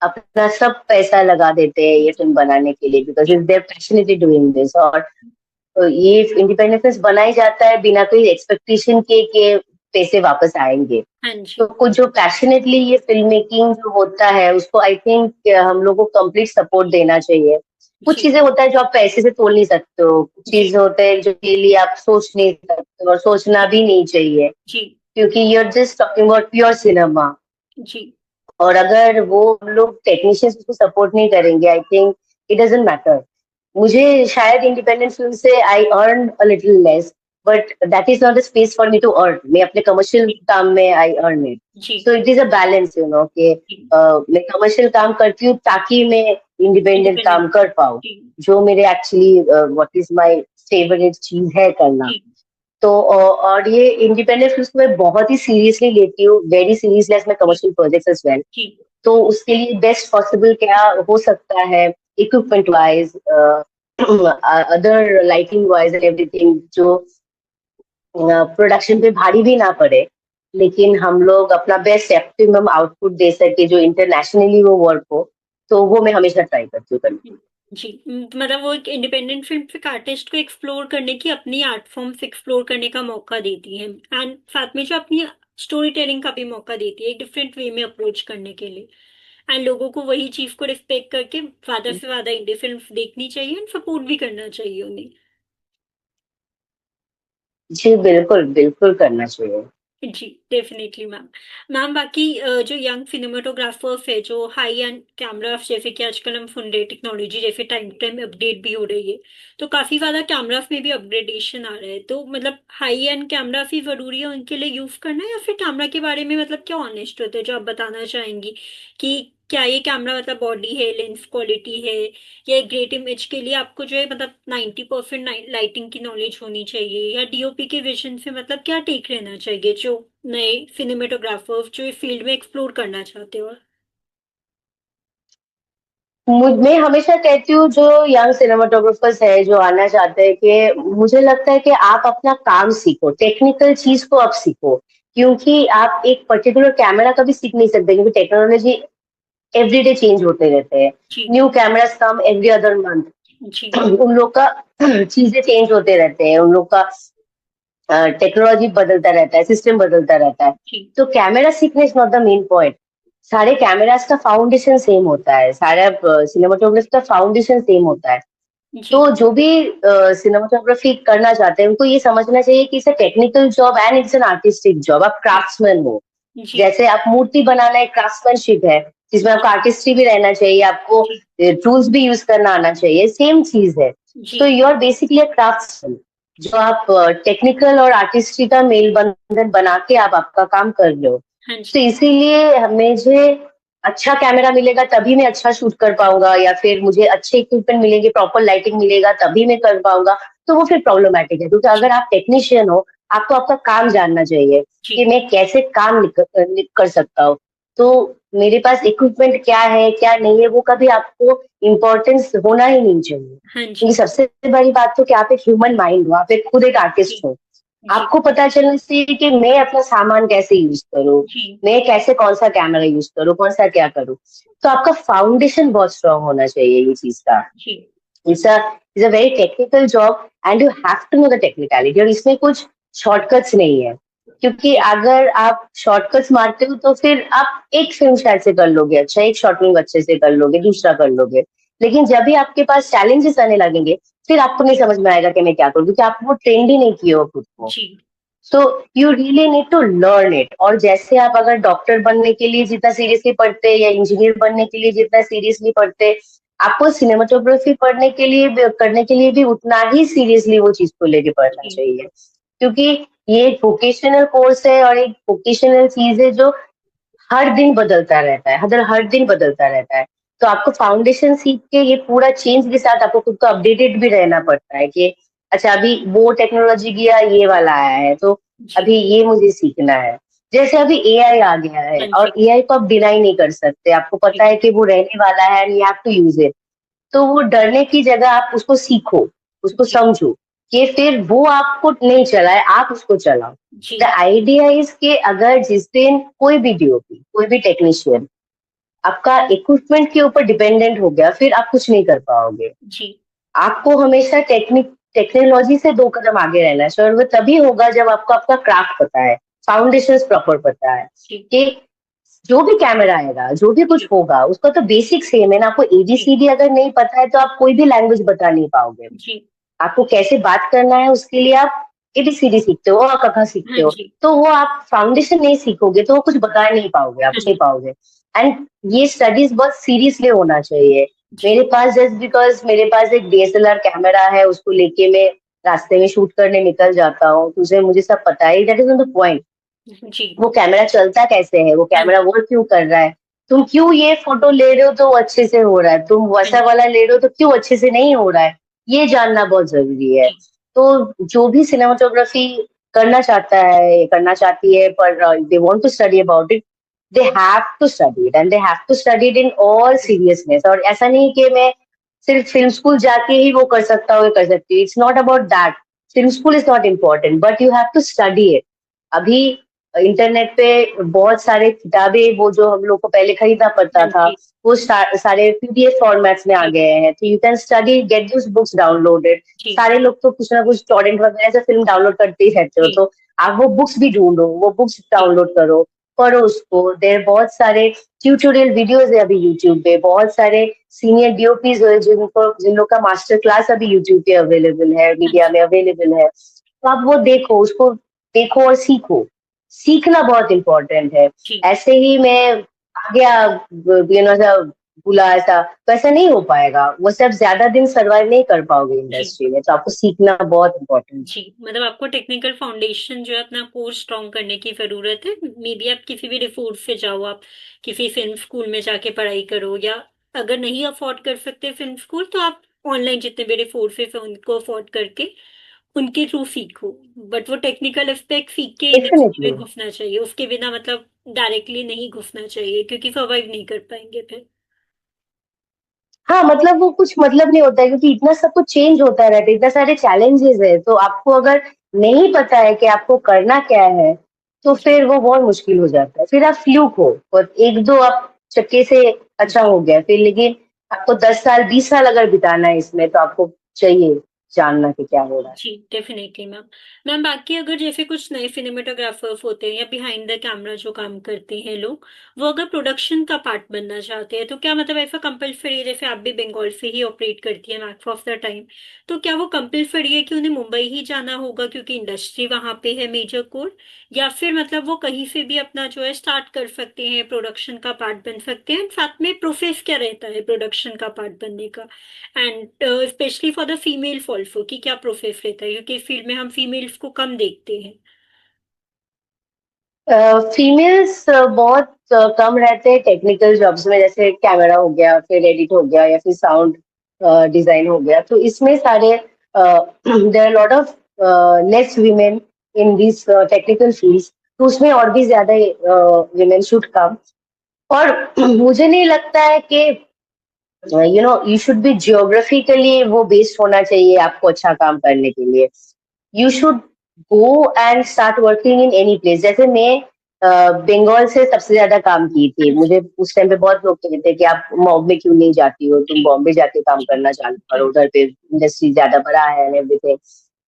अपना सब पैसा लगा देते हैं ये फिल्म बनाने के लिए because if they're passionately doing this. और ये इंडिपेंडेंट फिल्म बनाई जाता है बिना कोई एक्सपेक्टेशन के पैसे वापस आएंगे. हाँ तो जी। कुछ जो पैशनेटली ये फिल्म मेकिंग जो होता है उसको आई थिंक हम लोग को कंप्लीट सपोर्ट देना चाहिए. कुछ जी। चीजें होता है जो आप पैसे से तोल नहीं सकते हो, कुछ जी। चीजें होते हैं जो के लिए आप सोच नहीं सकते और सोचना भी नहीं चाहिए जी। क्योंकि you are just talking about pure cinema. जी। और अगर वो लोग टेक्नीशियंस उसको सपोर्ट नहीं करेंगे I think it doesn't matter. मुझे शायद इंडिपेंडेंट फिल्म से I earn a little less but that is not the space for me to earn. मैं अपने कमर्शियल काम में आई अर्न इट. जी। So it is a balance you know कि जी। मैं कमर्शियल काम करती हूँ ताकि मैं इंडिपेंडेंट इंडिपेंडेंट। काम कर पाऊँ जी। जो मेरे actually what is my favourite चीज है करना. जी। तो और ये इंडिपेंडेंट फिल्म मैं बहुत ही सीरियसली लेती हूँ, वेरी सीरियसली एज माय जी। Commercial projects as well. जी। तो उसके लिए बेस्ट पॉसिबल क्या हो सकता है equipment wise, other lighting wise and everything जो प्रोडक्शन पे भारी भी ना पड़े लेकिन हम लोग अपना बेस्ट ऑप्टिमम आउटपुट दे सके जो इंटरनेशनली वो वर्क हो. तो वो मैं हमेशा ट्राई करती हूँ करने. जी। मतलब वो एक इंडिपेंडेंट फिल्म एक आर्टिस्ट को एक्सप्लोर करने की, अपनी आर्ट फॉर्म्स एक्सप्लोर करने का मौका देती है, एंड साथ में जो अपनी स्टोरी टेलिंग का भी मौका देती है एक डिफरेंट वे में अप्रोच करने के लिए. एंड लोगों को वही चीज को रिस्पेक्ट करके ज्यादा से ज्यादा इंडी फिल्म देखनी चाहिए एंड सपोर्ट भी करना चाहिए उन्हें. जी बिल्कुल बिल्कुल करना चाहिए. जी, डेफिनेटली मैम. मैम बाकी जो यंग सिनेमाटोग्राफर्स है, जो हाई एंड कैमरास, जैसे कि आजकल हम सुन रहे टेक्नोलॉजी जैसे टाइम टाइम अपडेट भी हो रही है, तो काफी ज्यादा कैमरास में भी अपग्रेडेशन आ रहा है. तो मतलब हाई एंड कैमरास ही जरूरी है उनके लिए यूज करना, या फिर कैमरा के बारे में मतलब क्या ऑनेस्ट होता है जो आप बताना चाहेंगी कि क्या ये कैमरा मतलब बॉडी है, लेंस क्वालिटी है, या ग्रेट इमेज के लिए आपको जो है मतलब 90% लाइटिंग की नॉलेज होनी चाहिए, या डीओपी के विजन से मतलब क्या टेक रहना चाहिए जो नए सिनेमेटोग्राफर्स जो इस फील्ड में एक्सप्लोर करना चाहते हो. मैं हमेशा कहती हूँ जो यंग सिनेमाटोग्राफर्स है जो आना चाहते हैं कि मुझे लगता है कि आप अपना काम सीखो, टेक्निकल चीज को आप सीखो क्योंकि आप एक पर्टिकुलर कैमरा कभी सीख नहीं सकते क्योंकि टेक्नोलॉजी एवरीडे चेंज होते रहते हैं. जी. New cameras come every other month. जी. उन लोग का चीजें चेंज होते रहते हैं, उन लोग का टेक्नोलॉजी बदलता रहता है, सिस्टम बदलता रहता है. जी. तो कैमरा सीखना is not the main point. सारे कैमरास का फाउंडेशन सेम होता है, सारा सिनेमाटोग्राफी का फाउंडेशन सेम होता है. जी. तो जो भी सिनेमाटोग्राफी करना चाहते हैं उनको ये समझना चाहिए कि it's a technical job and it's an artistic job. आप क्राफ्ट्समैन हो. जी. जैसे आप मूर्ति बनाना एक क्राफ्ट्समैनशिप है जिसमें आपको जी. आर्टिस्ट्री भी रहना चाहिए, आपको जी. टूल्स भी यूज करना आना चाहिए, सेम चीज है. जी. तो you are basically a craftsman जो आप टेक्निकल और आर्टिस्ट्री का मेल बंधन बना के आप आपका काम कर रहे हो. हाँ तो जी. इसीलिए मुझे अच्छा कैमरा मिलेगा तभी मैं अच्छा शूट कर पाऊंगा या फिर मुझे अच्छे इक्विपमेंट मिलेंगे, प्रॉपर लाइटिंग मिलेगा तभी मैं कर पाऊंगा. तो वो फिर प्रॉब्लमैटिक है क्योंकि अगर आप टेक्नीशियन हो आपको आपका काम जानना चाहिए कि जी. मैं कैसे काम कर सकता हूँ. तो मेरे पास इक्विपमेंट क्या है क्या नहीं है वो कभी आपको इम्पोर्टेंस होना ही नहीं चाहिए हाँ क्योंकि जी. सबसे बड़ी बात तो कि आप एक ह्यूमन माइंड हो, आप एक खुद एक जी. आर्टिस्ट हो. जी. आपको पता चलना चाहिए कि मैं अपना सामान कैसे यूज करूँ, जी. मैं कैसे कौन सा कैमरा यूज करूँ, कौन सा क्या करूँ. तो आपका फाउंडेशन बहुत स्ट्रांग होना चाहिए ये चीज का. जी. It's a it's a very technical job and you have to know the technicality. और इसमें कुछ शॉर्टकट्स नहीं है क्योंकि जी. अगर आप शॉर्टकट्स मारते हो तो फिर आप एक फिल्म शायद से कर लोगे अच्छा, एक शॉर्ट फिल्म अच्छे से कर लोगे, दूसरा कर लोगे. लेकिन जब भी आपके पास चैलेंजेस आने लगेंगे फिर आपको नहीं समझ में आएगा कि मैं क्या करूँ क्योंकि आप वो ट्रेंड ही नहीं किए हो खुद को. जी. So you really need to learn it. और जैसे आप अगर डॉक्टर बनने के लिए जितना सीरियसली पढ़ते हैं या इंजीनियर बनने के लिए जितना सीरियसली पढ़ते हैं आपको सिनेमाटोग्राफी पढ़ने के लिए करने के लिए भी उतना ही सीरियसली वो चीज को लेके पढ़ना जी. चाहिए क्योंकि ये एक वोकेशनल कोर्स है और एक वोकेशनल चीज है जो हर दिन बदलता रहता है, हर दिन बदलता रहता है. तो आपको फाउंडेशन सीख के ये पूरा चेंज के साथ आपको खुद को अपडेटेड भी रहना पड़ता है कि अच्छा अभी वो टेक्नोलॉजी गया, ये वाला आया है, तो जी। अभी ये मुझे सीखना है। जैसे अभी एआई आ गया है हाँ और जी। एआई को आप डिनाई नहीं कर सकते, आपको पता जी। है कि वो रहने वाला है and you have to use it. तो वो डरने की जगह आप उसको सीखो, उसको जी। समझो कि फिर वो आपको नहीं चलाए, आप उसको चलाओ। The ji. आइडिया इज कि अगर जिस दिन कोई भी डीओपी, कोई भी टेक्नीशियन आपका इक्विपमेंट के ऊपर डिपेंडेंट हो गया, फिर आप कुछ नहीं कर पाओगे। जी। आपको हमेशा टेक्नोलॉजी से 2 कदम आगे रहना है और वो तभी होगा जब आपको आपका क्राफ्ट पता है, फाउंडेशंस प्रॉपर पता है जी। कि जो भी कैमरा आएगा, जो भी कुछ जी। होगा, उसका तो बेसिक सेम है ना। आपको जी। एबीसीडी अगर नहीं पता है तो आप कोई भी लैंग्वेज बता नहीं पाओगे। जी। आपको कैसे बात करना है उसके लिए आप एबीसीडी सीखते हो और कखा सीखते हाँ हो। जी। तो वो आप फाउंडेशन नहीं सीखोगे तो वो कुछ बता नहीं पाओगे, आप हाँ कुछ नहीं जी। पाओगे। एंड ये स्टडीज बहुत सीरियसली होना चाहिए। जी। मेरे पास जस्ट बिकॉज मेरे पास एक डीएसएलआर कैमरा है, उसको लेके मैं रास्ते में शूट करने निकल जाता हूँ, तुझे मुझे सब पता है, that is not the point. जी। वो कैमरा चलता कैसे है, वो हाँ कैमरा जी। वर्क क्यों कर रहा है, तुम क्यों ये फोटो ले रहे हो तो वो अच्छे से हो रहा है, तुम हाँ वैसा जी। वाला ले रहे हो तो क्यों अच्छे से नहीं हो रहा है, ये जानना बहुत जरूरी है। जी। तो जो भी सिनेमाटोग्राफी करना चाहता है, करना चाहती है, पर they want to study about it, they have to study it and they have to study it in all seriousness. और ऐसा नहीं कि मैं सिर्फ फिल्म स्कूल जाके ही वो कर सकता हूँ, कर सकती हूँ, it's not about that. Film school is not important but you have to study it. अभी इंटरनेट पे बहुत सारे किताबें, वो जो हम लोग को पहले खरीदना पड़ता हाँ था, जी। वो सारे पीडीएफ फॉर्मेट्स में आ जी। गए हैं, तो you can study, get this books downloaded. जी। सारे लोग तो कुछ ना कुछ टॉरेंट वगैरह से फिल्म डाउनलोड करते ही रहते हो, जी। तो आप वो बुक्स भी ढूंढो, वो बुक्स जी। डाउनलोड करो, पढ़ो उसको। देर बहुत सारे ट्यूटोरियल वीडियोस है अभी यूट्यूब पे, बहुत सारे सीनियर डीओपीज है जिन लोग का मास्टर क्लास अभी यूट्यूब पे अवेलेबल है, हाँ मीडिया जी। में अवेलेबल है, तो आप वो देखो, उसको देखो और सीखो। सीखना बहुत इम्पोर्टेंट है। जी। ऐसे ही मैं आ गया, ऐसा बुला ऐसा, तो ऐसा नहीं हो पाएगा, वो सब ज्यादा दिन सर्वाइव नहीं कर पाओगे जी। इंडस्ट्री में, तो आपको सीखना बहुत इम्पोर्टेंट जी, मतलब आपको टेक्निकल फाउंडेशन जो है अपना कोर्स स्ट्रॉन्ग करने की जरूरत है। मे बी आप किसी भी रिसोर्स से जाओ, आप किसी फिल्म स्कूल में जाके पढ़ाई करो, या अगर नहीं अफोर्ड कर सकते फिल्म स्कूल तो आप ऑनलाइन जितने भी रिसोर्सेस हैं उनको अफोर्ड करके उनके थ्रू सीखो। बट वो टेक्निकल एस्पेक्ट सीख के इंडस्ट्री डेफिनेटली। में घुसना चाहिए, उसके बिना मतलब डायरेक्टली नहीं घुसना चाहिए क्योंकि सर्वाइव नहीं कर पाएंगे फिर। हाँ, मतलब वो कुछ मतलब नहीं होता है क्योंकि इतना सब कुछ चेंज होता रहता है, इतना सारे चैलेंजेस है, तो आपको अगर नहीं पता है कि आपको करना क्या है, तो जी। फिर वो बहुत मुश्किल हो जाता है। फिर आप फ्लूक हो और एक दो आप चक्के से अच्छा जी। हो गया, फिर लेकिन आपको 10 साल 20 साल अगर बिताना है इसमें, तो आपको चाहिए जानना कि क्या हो रहा है। जी, डेफिनेटली मैम। मैम बाकी अगर जैसे कुछ नए सिनेमेटोग्राफर्स होते हैं या बिहाइंड द कैमरा जो काम करते हैं लोग, वो अगर प्रोडक्शन का पार्ट बनना चाहते हैं तो क्या मतलब ऐसा कंपलसरी है, जैसे आप भी बंगाल से ही ऑपरेट करती है मैक्स ऑफ द टाइम, तो क्या वो कंपलसरी है कि उन्हें मुंबई ही जाना होगा क्योंकि इंडस्ट्री वहां पे है मेजर कोर, या फिर मतलब वो कहीं से भी अपना जो है स्टार्ट कर सकते हैं, प्रोडक्शन का पार्ट बन सकते हैं? साथ में प्रोसेस क्या रहता है प्रोडक्शन का पार्ट बनने का, and specially for the females also कि क्या प्रोसेस रहता है क्योंकि इस फील्ड में हम फीमेल्स को कम देखते हैं। फीमेल्स बहुत कम रहते हैं टेक्निकल जॉब्स में, जैसे कैमरा हो गया, फिर एडिट हो गया, या फिर साउंड डिजाइन हो गया, तो इसमें सारे there lot of less women in this technical fields, तो उसमें और भी ज्यादा वीमेन शुड कम। और मुझे नहीं लगता है कि यू शुड बी जियोग्राफिकली वो बेस्ड होना चाहिए आपको अच्छा काम करने के लिए। You should go and start working in any place. जैसे मैं बंगाल से सबसे ज्यादा काम की थी, हाँ जी। मुझे उस टाइम पे बहुत लोग कहते थे कि आप बॉम्बे क्यों नहीं जाती हो, तुम जी। बॉम्बे जाके काम जी। करना चालू जी। करो, उधर पे इंडस्ट्री ज्यादा बड़ा है एंड एवरीथिंग।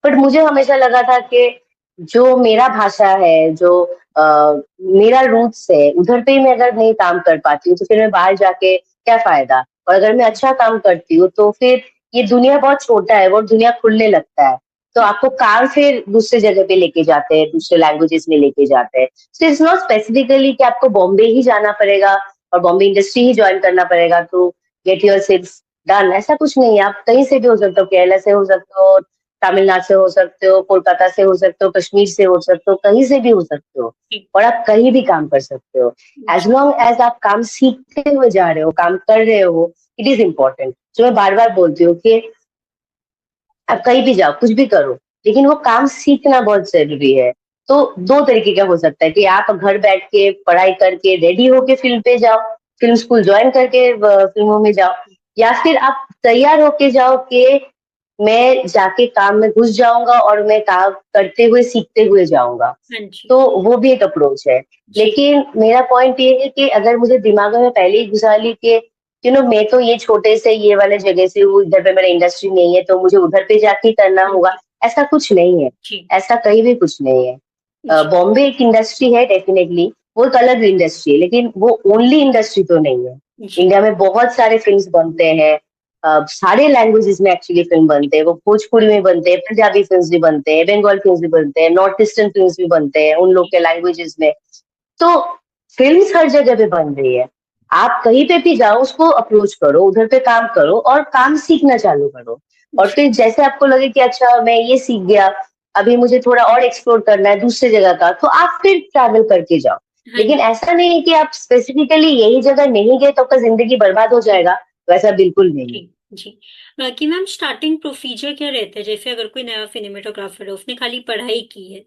बट मुझे हमेशा लगा था कि जो मेरा भाषा है, जो मेरा रूट्स है, उधर पे ही मैं अगर नहीं काम कर पाती हूँ तो फिर मैं बाहर जाके क्या फायदा। और अगर मैं अच्छा काम करती हूँ तो फिर ये दुनिया बहुत छोटा है, वो दुनिया खुलने लगता है, तो आपको काम फिर दूसरे जगह पे लेके जाते हैं, दूसरे लैंग्वेजेस में लेके जाते हैं। सो इट्स नॉट स्पेसिफिकली कि आपको बॉम्बे ही जाना पड़ेगा और बॉम्बे इंडस्ट्री ही ज्वाइन करना पड़ेगा तो गेट योर सेल्फ डन, ऐसा कुछ नहीं है। आप कहीं से भी हो सकते हो, केरला से हो सकते हो, तमिलनाडु से हो सकते हो, कोलकाता से हो सकते हो, कश्मीर से हो सकते हो, कहीं से भी हो सकते हो, जी। और आप कहीं भी काम कर सकते हो। एज जी। लॉन्ग एज आप काम सीखते हुए जा रहे हो, काम कर रहे हो, इट इज इम्पोर्टेंट। जो मैं बार बार बोलती हूँ कि आप कहीं भी जाओ, कुछ भी करो, लेकिन वो काम सीखना बहुत जरूरी है। तो दो तरीके का हो सकता है कि आप घर बैठ के पढ़ाई करके रेडी होके फील्ड पे जाओ, फिल्म स्कूल ज्वाइन करके फिल्मों में जाओ, या फिर आप तैयार होके जाओ कि मैं जाके काम में घुस जाऊंगा और मैं काम करते हुए सीखते हुए जाऊंगा। हाँ जी। तो वो भी एक अप्रोच है। जी। लेकिन मेरा पॉइंट ये है कि अगर मुझे दिमाग में पहले ही घुसा ली कि मैं तो ये छोटे से ये वाले जगह से हूँ, इधर पे मेरा इंडस्ट्री नहीं है तो मुझे उधर पे जाके करना हाँ होगा, जी। ऐसा कुछ नहीं है। जी। ऐसा कहीं भी कुछ नहीं है। जी। बॉम्बे एक इंडस्ट्री है डेफिनेटली, वो एक अलग इंडस्ट्री है, लेकिन वो ओनली इंडस्ट्री तो नहीं है। जी। इंडिया में बहुत सारे फिल्म्स बनते हैं, सारे लैंग्वेजेस में एक्चुअली फिल्म बनते हैं। वो भोजपुरी में बनते हैं, पंजाबी फिल्म्स भी बनते हैं, बंगाल फिल्म्स भी बनते हैं, नॉर्थ ईस्टर्न फिल्म्स भी बनते हैं उन लोग के लैंग्वेजेस में। तो फिल्म्स हर जगह पे बन रही है। आप कहीं पे भी जाओ, उसको अप्रोच करो, उधर पे काम करो और काम सीखना चालू करो। और जी। फिर जैसे आपको लगे कि अच्छा मैं ये सीख गया, अभी मुझे थोड़ा और एक्सप्लोर करना है दूसरी जगह का, तो आप फिर ट्रैवल करके जाओ। हाँ लेकिन जी। ऐसा नहीं है कि आप स्पेसिफिकली यही जगह नहीं गए तो आपका जिंदगी बर्बाद हो जी। जाएगा, वैसा बिल्कुल नहीं है। जी। जी। बाकी मैम स्टार्टिंग प्रोसीजर क्या रहता है, जैसे अगर कोई नया सिनेमेटोग्राफर है, उसने खाली पढ़ाई की है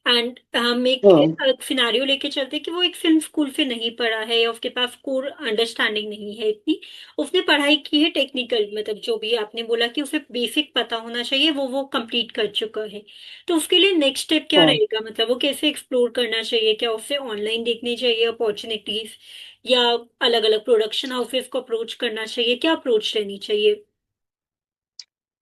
एंड हम एक हम्म। सिनारियो लेके चलते हैं कि वो एक फिल्म स्कूल से नहीं पढ़ा है या उसके पास कोर अंडरस्टैंडिंग नहीं है इतनी। उसने पढ़ाई की है टेक्निकल, मतलब जो भी आपने बोला कि उसे बेसिक पता होना चाहिए, वो कंप्लीट कर चुका है। तो उसके लिए नेक्स्ट स्टेप क्या हम्म। रहेगा, मतलब वो कैसे एक्सप्लोर करना चाहिए, क्या उसे ऑनलाइन देखनी चाहिए अपॉर्चुनिटीज, या अलग अलग प्रोडक्शन हाउसेस को अप्रोच करना चाहिए, क्या अप्रोच लेनी चाहिए?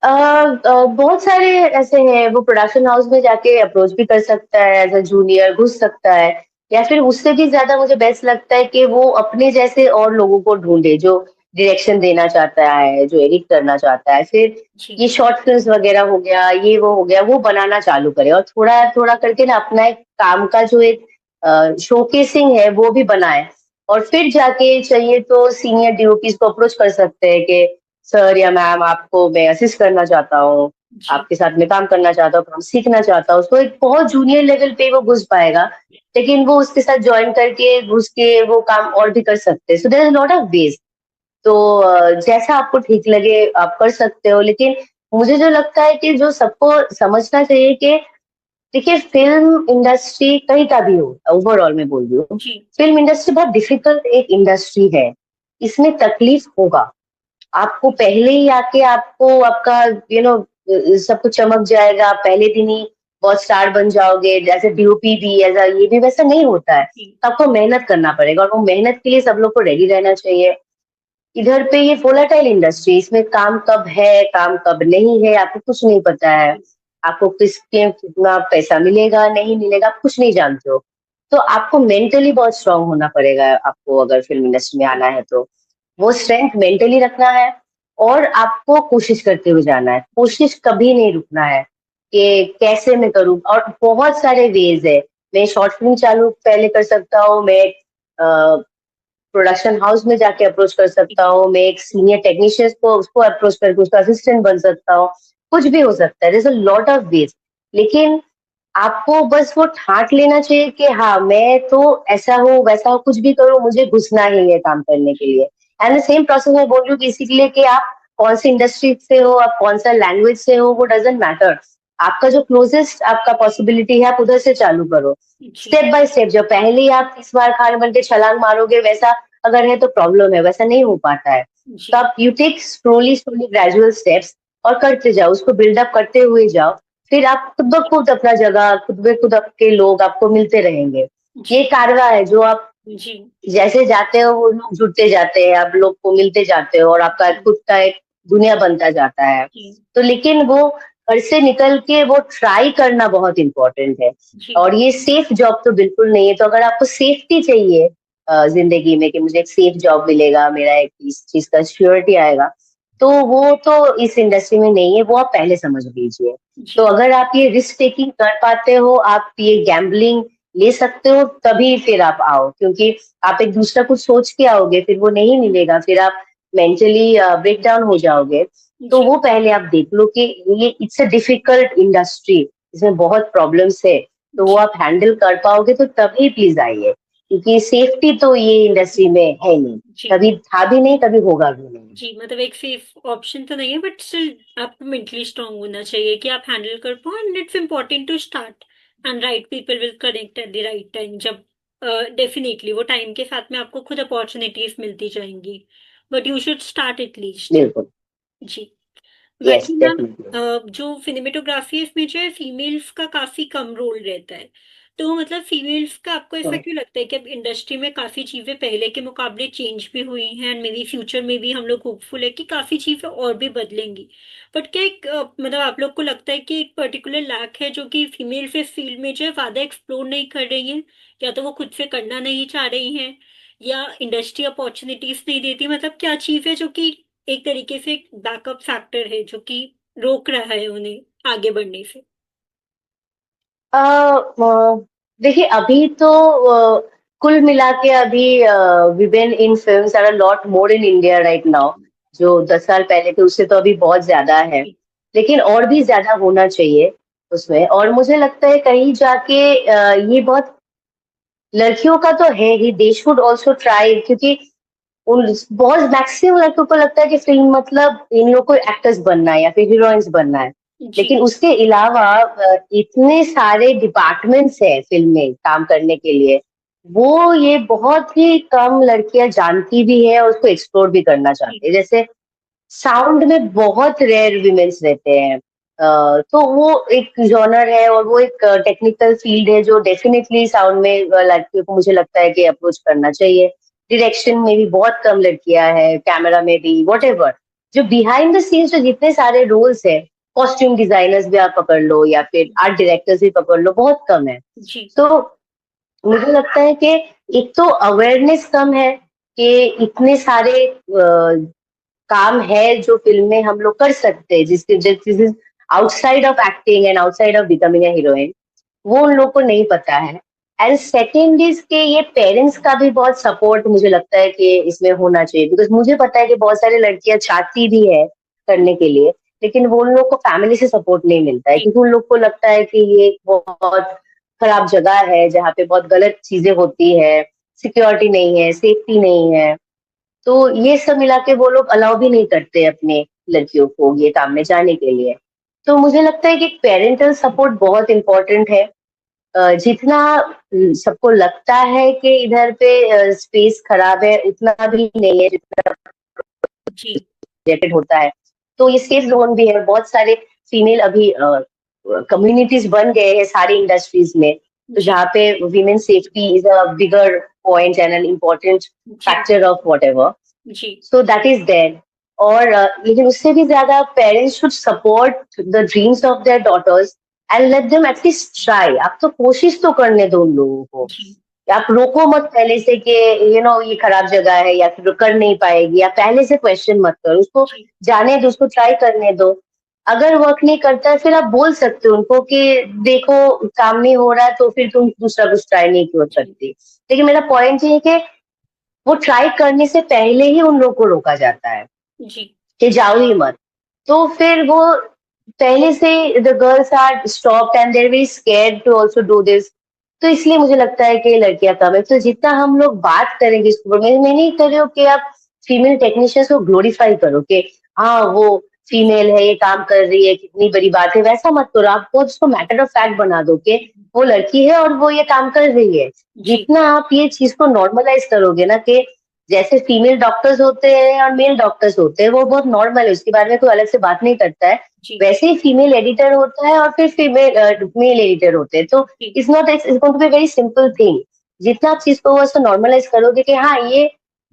बहुत सारे ऐसे हैं, वो प्रोडक्शन हाउस में जाके अप्रोच भी कर सकता है, एज अ जूनियर घुस सकता है, या फिर उससे भी ज्यादा मुझे बेस्ट लगता है कि वो अपने जैसे और लोगों को ढूंढे जो डायरेक्शन देना चाहता है, जो एडिट करना चाहता है। फिर जी। ये शॉर्ट फिल्म्स वगैरह हो गया, ये वो हो गया, वो बनाना चालू करे और थोड़ा थोड़ा करके ना अपना एक काम का जो एक शोकेसिंग है वो भी बनाए। और फिर जाके चाहिए तो सीनियर डीओपीज को अप्रोच कर सकते हैं कि सर या मैम, आपको मैं असिस्ट करना चाहता हूँ, जी। आपके साथ में काम करना चाहता हूँ, काम सीखना चाहता हूँ। उसको एक बहुत जूनियर लेवल पे वो घुस पाएगा, लेकिन वो उसके साथ ज्वाइन करके घुस के वो काम और भी कर सकते हैं। So there is lot of ways. तो जैसा आपको ठीक लगे आप कर सकते हो, लेकिन मुझे जो लगता है कि जो सबको समझना चाहिए कि देखिए, फिल्म इंडस्ट्री कहीं का भी हो, ओवरऑल मैं बोल रही हूँ, जी। फिल्म इंडस्ट्री बहुत डिफिकल्ट एक इंडस्ट्री है। इसमें तकलीफ होगा, आपको पहले ही आके आपको आपका सब कुछ चमक जाएगा, आप पहले दिन ही बहुत स्टार बन जाओगे, जैसे डीओपी भी ऐसा, ये भी वैसा नहीं होता है। जी। तो आपको मेहनत करना पड़ेगा और वो मेहनत के लिए सब लोग को रेडी रहना चाहिए। इधर पे ये वोलेटाइल इंडस्ट्री, इसमें काम कब है काम कब नहीं है आपको कुछ नहीं पता है। जी। आपको किसके कितना पैसा मिलेगा नहीं मिलेगा आप कुछ नहीं जानते हो। तो आपको मेंटली बहुत स्ट्रांग होना पड़ेगा, आपको अगर फिल्म इंडस्ट्री में आना है तो वो स्ट्रेंथ मेंटली रखना है, और आपको कोशिश करते हुए जाना है, जी। कोशिश कभी नहीं रुकना है कि कैसे मैं करूँ। और बहुत सारे वेज है, मैं शॉर्ट फिल्म चालू पहले कर सकता हूँ, मैं प्रोडक्शन हाउस में जाके अप्रोच कर सकता हूँ, मैं एक सीनियर टेक्नीशियन को उसको अप्रोच करके उसका असिस्टेंट बन सकता हूँ, कुछ भी हो सकता है। There is a lot of ways. लेकिन आपको बस वो ठाट लेना चाहिए कि हाँ मैं तो ऐसा हो वैसा हो कुछ भी करूँ, मुझे घुसना ही है काम करने के लिए। एंड द सेम प्रोसेस मैं बोल रही हूँ कि इसी के लिए कि आप कौन सी इंडस्ट्री से हो, आप कौन सा लैंग्वेज से हो, वो डजेंट मैटर। आपका जो क्लोजेस्ट आपका पॉसिबिलिटी है आप उधर से चालू करो, जी। Step by step. जब पहले ही आप इस बार खान बन के छलांग मारोगे वैसा अगर है तो प्रॉब्लम है, वैसा नहीं हो पाता है। जी। तो आप you take slowly slowly gradual steps और करते जाओ, उसको बिल्डअप करते हुए जाओ। फिर आप खुद ब खुद अपना जगह, खुद ब खुद आपके लोग आपको मिलते रहेंगे। ये जी। कारवा है जो आप जी। जैसे जाते हो वो लोग जुड़ते जाते हैं, आप लोग को मिलते जाते हो और आपका जी। खुद का एक दुनिया बनता जाता है। जी। तो लेकिन वो घर से निकल के वो ट्राई करना बहुत इम्पोर्टेंट है। जी। और ये सेफ जॉब तो बिल्कुल नहीं है। तो अगर आपको सेफ्टी चाहिए जिंदगी में कि मुझे एक सेफ जॉब मिलेगा, मेरा एक इस चीज का श्योरिटी आएगा, तो वो तो इस इंडस्ट्री में नहीं है, वो आप पहले समझ लीजिए। तो जी। अगर आप ये रिस्क टेकिंग कर पाते हो, आप ये गैम्बलिंग ले सकते हो, तभी फिर आप आओ। क्योंकि आप एक दूसरा कुछ सोच के आओगे फिर वो नहीं मिलेगा, फिर आप मेंटली ब्रेक डाउन हो जाओगे। तो जी वो पहले आप देख लो कि ये इट्स अ डिफिकल्ट इंडस्ट्री, इसमें बहुत प्रॉब्लम्स है, तो वो जी आप हैंडल कर पाओगे तो तभी प्लीज आइए, क्योंकि सेफ्टी तो ये इंडस्ट्री में है नहीं, जी कभी था भी नहीं, कभी होगा भी नहीं। जी मतलब एक सेफ ऑप्शन तो नहीं है, बट स्टिल आपको मेंटली स्ट्रांग होना चाहिए कि आप हैंडल कर पाओ, and it's important to start, and right people will connect at the right time, जब डेफिनेटली वो टाइम के साथ में आपको खुद अपॉर्चुनिटीज मिलती जाएंगी, but you should start at least. बिल्कुल। जी। यस, वैसे ना डेफिनेटली। जो सिनेमेटोग्राफी है इसमें जो है फीमेल्स का काफी कम रोल रहता है, तो मतलब फीमेल्स का आपको ऐसा क्यों लगता है कि अब इंडस्ट्री में काफी चीजें पहले के मुकाबले चेंज भी हुई हैं, एंड मेरी फ्यूचर में भी हम लोग होपफुल है कि काफी चीजें और भी बदलेंगी, बट क्या एक मतलब आप लोग को लगता है कि एक पर्टिकुलर लैक है जो कि फीमेल्स इस फील्ड में जो है ज्यादा एक्सप्लोर नहीं कर रही हैं, या तो वो खुद से करना नहीं चाह रही हैं, या इंडस्ट्री अपॉर्चुनिटीज नहीं देती, मतलब क्या चीज है जो कि एक तरीके से बैकअप फैक्टर है जो कि रोक रहा है उन्हें आगे बढ़ने से? देखिए अभी तो कुल मिला के अभी women in films are a lot more in India right now, जो 10 साल पहले थे उससे तो अभी बहुत ज्यादा है, जी लेकिन और भी ज्यादा होना चाहिए उसमें। और मुझे लगता है कहीं जाके ये बहुत लड़कियों का तो है ही, दे शुड ऑल्सो ट्राई, क्योंकि उन बहुत मैक्सिमम लड़कों को लगता है कि फिल्म मतलब इन लोग को एक्टर्स बनना है या फिर हीरोइंस बनना है, जी लेकिन उसके अलावा इतने सारे डिपार्टमेंट्स है फिल्म में काम करने के लिए, वो ये बहुत ही कम लड़कियां जानती भी है और उसको एक्सप्लोर भी करना जी चाहती है। जैसे साउंड में बहुत रेयर विमेन्स रहते हैं, तो वो एक जॉनर है और वो एक टेक्निकल फील्ड है जो डेफिनेटली साउंड में लड़कियों को मुझे लगता है कि अप्रोच करना चाहिए। डायरेक्शन में भी बहुत कम लड़कियां हैं, कैमरा में भी, वॉट एवर, जो बिहाइंड द सीन्स जो जितने सारे रोल्स है, कॉस्ट्यूम डिजाइनर्स भी आप पकड़ लो या फिर आर्ट डायरेक्टर्स भी पकड़ लो, बहुत कम है। जी तो मुझे लगता है कि एक तो अवेयरनेस कम है कि इतने सारे काम है जो फिल्म में हम लोग कर सकते हैं, जिसके जिस outside of acting and outside of becoming a heroine, वो उन लोग को नहीं पता है। एंड सेकेंड इज के ये पेरेंट्स का भी बहुत सपोर्ट मुझे लगता है कि इसमें होना चाहिए, बिकॉज मुझे पता है कि बहुत सारी लड़कियां चाहती भी है करने के लिए, लेकिन वो उन लोग को फैमिली से सपोर्ट नहीं मिलता है, जी क्योंकि उन लोग को लगता है कि ये बहुत खराब जगह है जहाँ पे बहुत गलत चीजें होती है, सिक्योरिटी नहीं है, सेफ्टी नहीं है, तो ये सब मिला के वो लोग अलाउ भी नहीं करते अपने लड़कियों को ये काम में जाने के लिए। तो मुझे लगता है कि पेरेंटल सपोर्ट बहुत इम्पोर्टेंट है। जितना सबको लगता है कि इधर पे स्पेस खराब है, उतना भी नहीं है जितना जी रिलेटेड होता है। तो ये सेफ जोन भी है, बहुत सारे फीमेल अभी कम्युनिटीज बन गए हैं सारी इंडस्ट्रीज में, तो जी जहाँ पे women safety is a bigger point and an important जी फैक्टर ऑफ वॉट एवर, जी सो दैट इज देयर। और लेकिन उससे भी ज्यादा parents should support the dreams of their daughters and let them at least try. आप तो कोशिश तो करने दो उन लोगों को, जी आप रोको मत पहले से कि ये खराब जगह है या फिर कर नहीं पाएगी, या पहले से क्वेश्चन मत करो उसको, जी जाने दो उसको, ट्राई करने दो। अगर वर्क नहीं करता है फिर आप बोल सकते हो उनको कि देखो काम नहीं हो रहा है तो फिर तुम दूसरा कुछ ट्राई नहीं क्यों जी करती। लेकिन मेरा पॉइंट ये है कि वो ट्राई करने से पहले ही उन लोग को रोका जाता है जी कि जाओ ही मत, तो फिर वो पहले से the girls are stopped and they're very scared to also do this. तो इसलिए मुझे लगता है कि लड़कियां कम है। तो जितना हम लोग बात करेंगे इसके ऊपर, मैं नहीं कर रही हूँ कि आप फीमेल टेक्नीशियंस को ग्लोरीफाई करो कि हाँ वो फीमेल है, ये काम कर रही है, कितनी बड़ी बात है, वैसा मत करो। आप वो उसको मैटर ऑफ फैक्ट बना दो कि वो लड़की है और वो ये काम कर रही है। जी जितना आप ये चीज को नॉर्मलाइज करोगे ना कि जैसे फीमेल डॉक्टर्स होते हैं और मेल डॉक्टर्स होते हैं, वो बहुत नॉर्मल है, उसके बारे में कोई अलग से बात नहीं करता है, जी वैसे ही फीमेल एडिटर होता है और फिर फीमेल मेल एडिटर होते हैं। तो जी it's not, it's going to be very simple thing. जितना आप चीज को वैसे नॉर्मलाइज करोगे कि हाँ ये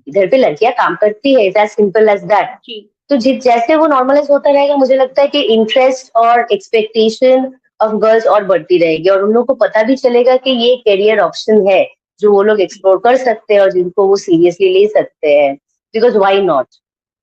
इधर पे लड़कियां काम करती है, it's as simple as that, जी तो जैसे वो नॉर्मलाइज होता रहेगा, मुझे लगता है कि इंटरेस्ट और एक्सपेक्टेशन ऑफ गर्ल्स और बढ़ती रहेगी, और उन लोगों को पता भी चलेगा कि ये करियर ऑप्शन है जो वो लोग एक्सप्लोर कर सकते हैं और जिनको वो सीरियसली ले सकते हैं, बिकॉज वाई नॉट।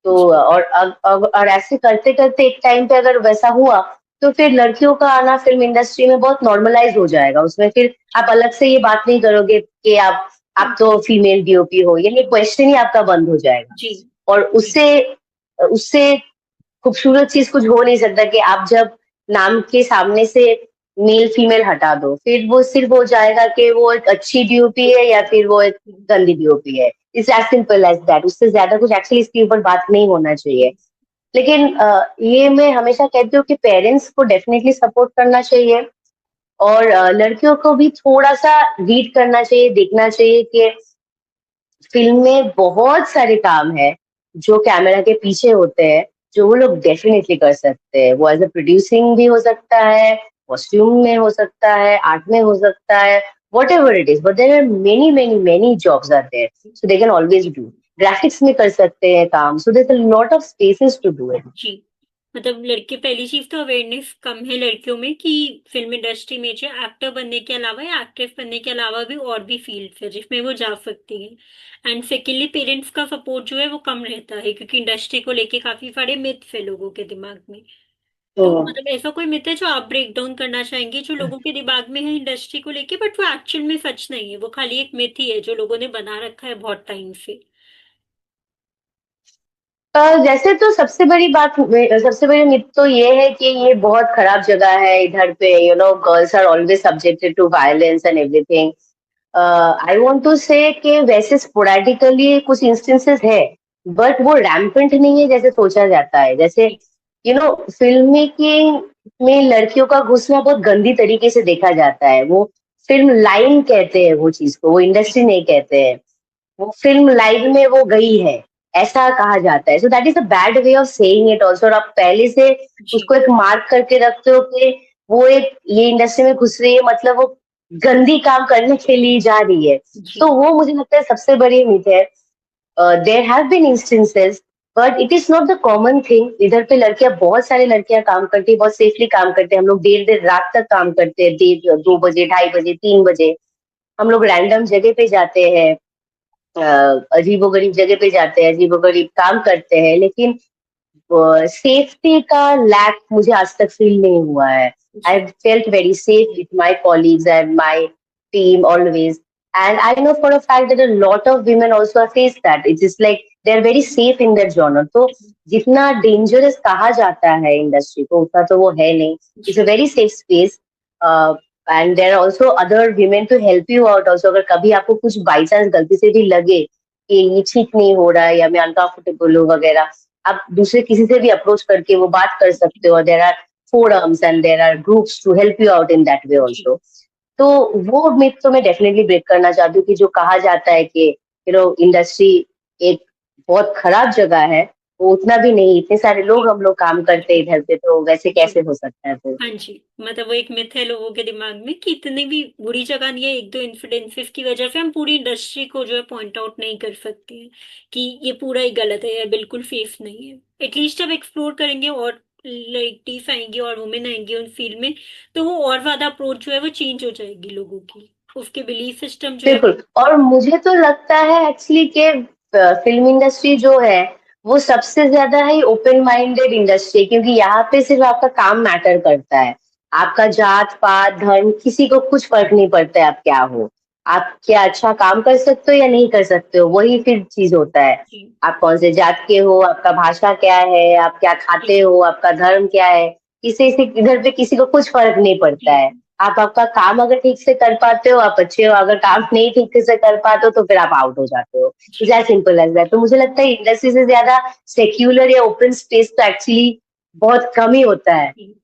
तो जी और ऐसे करते करते एक टाइम पे अगर वैसा हुआ तो फिर लड़कियों का आना फिल्म इंडस्ट्री में बहुत नॉर्मलाइज हो जाएगा, उसमें फिर आप अलग से ये बात नहीं करोगे कि आप तो फीमेल डीओपी हो, ये क्वेश्चन ही आपका बंद हो जाएगा। जी और जी उससे उससे खूबसूरत चीज कुछ हो नहीं सकता कि आप जब नाम के सामने से मेल फीमेल हटा दो, फिर वो सिर्फ हो जाएगा कि वो एक अच्छी डीओपी है या फिर वो एक गंदी डीओपी है। It's as simple as that. उससे ज्यादा कुछ एक्चुअली इसके ऊपर बात नहीं होना चाहिए। लेकिन ये मैं हमेशा कहती हूँ कि पेरेंट्स को डेफिनेटली सपोर्ट करना चाहिए, और लड़कियों को भी थोड़ा सा रीड करना चाहिए, देखना चाहिए कि फिल्म में बहुत सारे काम है जो कैमरा के पीछे होते हैं, जो वो लोग डेफिनेटली कर सकते हैं। वो एज अ प्रोड्यूसिंग भी हो सकता है, कॉस्ट्यूम में हो सकता है, आर्ट में हो सकता है, whatever it is, but there are many many many jobs are there, so they can always do. Graphics में कर सकते हैं काम, so there is a lot of spaces to do it. जी, मतलब लड़के, पहली चीज तो अवेयरनेस कम है लड़कियों में कि फिल्म इंडस्ट्री में जो एक्टर बनने के अलावा या एक्ट्रेस बनने के अलावा भी और भी फील्ड्स है जिसमें वो जा सकती है। एंड सेकेंडली पेरेंट्स का सपोर्ट जो है वो कम रहता है क्योंकि इंडस्ट्री को लेके काफी सारे मिथ्स है लोगों के दिमाग में। तो तो मतलब ऐसा कोई मिथ है जो आप ब्रेक डाउन करना चाहेंगे जो लोगों के दिमाग में है इंडस्ट्री को लेके, बट वो एक्चुअल में सच नहीं है, वो खाली एक मिथ ही है जो लोगों ने बना रखा है बहुत टाइम से। जैसे तो सबसे बड़ी मिथ तो ये है कि ये बहुत खराब जगह है, इधर पे girls are always subjected to violence and everything. I want to say कि वैसे स्पोरेडिकली कुछ इंस्टेंसेस है, बट वो रैम्पेंट नहीं है जैसे सोचा जाता है। जैसे फिल्म मेकिंग में लड़कियों का घुसना बहुत गंदी तरीके से देखा जाता है। वो फिल्म लाइन कहते हैं वो चीज को, वो इंडस्ट्री नहीं कहते हैं। वो फिल्म लाइन में वो गई है, ऐसा कहा जाता है। सो that is a bad way of saying it also. और आप पहले से जी। उसको एक मार्क करके रखते हो कि वो एक ये इंडस्ट्री में घुस रही है, मतलब वो गंदी काम करने के लिए जा रही है। जी। तो वो मुझे लगता है सबसे बड़ी मिथ है। There have been instances, but it is not the common thing. इधर पे लड़कियां, बहुत सारी लड़कियां काम करती है, बहुत सेफली काम करते हैं। हम लोग देर देर रात तक काम करते हैं, 1:30, 2 बजे, 2:30 बजे, 3 बजे। हम लोग रैंडम जगह पे जाते हैं, अजीबोगरीब जगह पे जाते हैं, अजीबोगरीब काम करते हैं, लेकिन सेफ्टी का लैक मुझे आज तक फील नहीं हुआ है। आई जी। Felt very safe with my colleagues and my team always, and I know for a fact that a lot of women also have faced that. It is like they are very safe in their genre. तो जितना dangerous कहा जाता है industry को, उतना तो वो है नहीं। इट्स अ जी। Very safe space, and there are also other women to help you out also। अगर कभी आपको कुछ बाई चांस गलती से भी लगे कि ये ठीक नहीं हो रहा है या मैं अनकंफर्टेबल हूँ वगैरह, आप दूसरे किसी से भी अप्रोच करके वो बात कर सकते हो। There are forums and there are groups to help you out in that way जी। also। तो वो मिथ तो मैं डेफिनेटली ब्रेक करना चाहती हूँ कि जो कहा जाता है कि इंडस्ट्री एक बहुत खराब जगह है, वो उतना भी नहीं। इतने सारे लोग हम लोग काम करते हैं इधर पे, तो वैसे जी। कैसे हो सकता है फिर। हाँ जी, मतलब वो एक मिथ है लोगों के दिमाग में कि इतनी भी बुरी जगह नहीं है, एक दो इंसिडेंसेस की वजह से हम पूरी इंडस्ट्री को जो है पॉइंट आउट नहीं कर सकते हैं कि ये पूरा ही गलत है या बिल्कुल सेफ नहीं है। एटलीस्ट जब एक्सप्लोर करेंगे और लेडीज आएंगी और वुमेन आएंगी उन फील्ड में, तो वो और ज्यादा अप्रोच जो है वो चेंज हो जाएगी लोगों की, उसके बिलीफ सिस्टम जो है। बिल्कुल। और मुझे तो लगता है एक्चुअली कि फिल्म इंडस्ट्री जो है वो सबसे ज्यादा है ओपन माइंडेड इंडस्ट्री, क्योंकि यहाँ पे सिर्फ आपका काम मैटर करता है। आपका जात पात धर्म किसी को कुछ फर्क नहीं पड़ता है, आप क्या हो, आप क्या अच्छा काम कर सकते हो या नहीं कर सकते हो, वही फिर चीज होता है। जी। आप कौन से जात के हो, आपका भाषा क्या है, आप क्या खाते जी। हो, आपका धर्म क्या है, किसी से इधर पे किसी को कुछ फर्क नहीं पड़ता जी। है। आप आपका काम अगर ठीक से कर पाते हो, आप अच्छे हो। अगर काम नहीं ठीक से कर पाते हो तो फिर आप आउट हो जाते हो। इट्स जी। As simple as that. तो मुझे लगता है इंडस्ट्री से ज्यादा सेक्युलर या ओपन स्पेस तो एक्चुअली बहुत कम ही होता है। जी।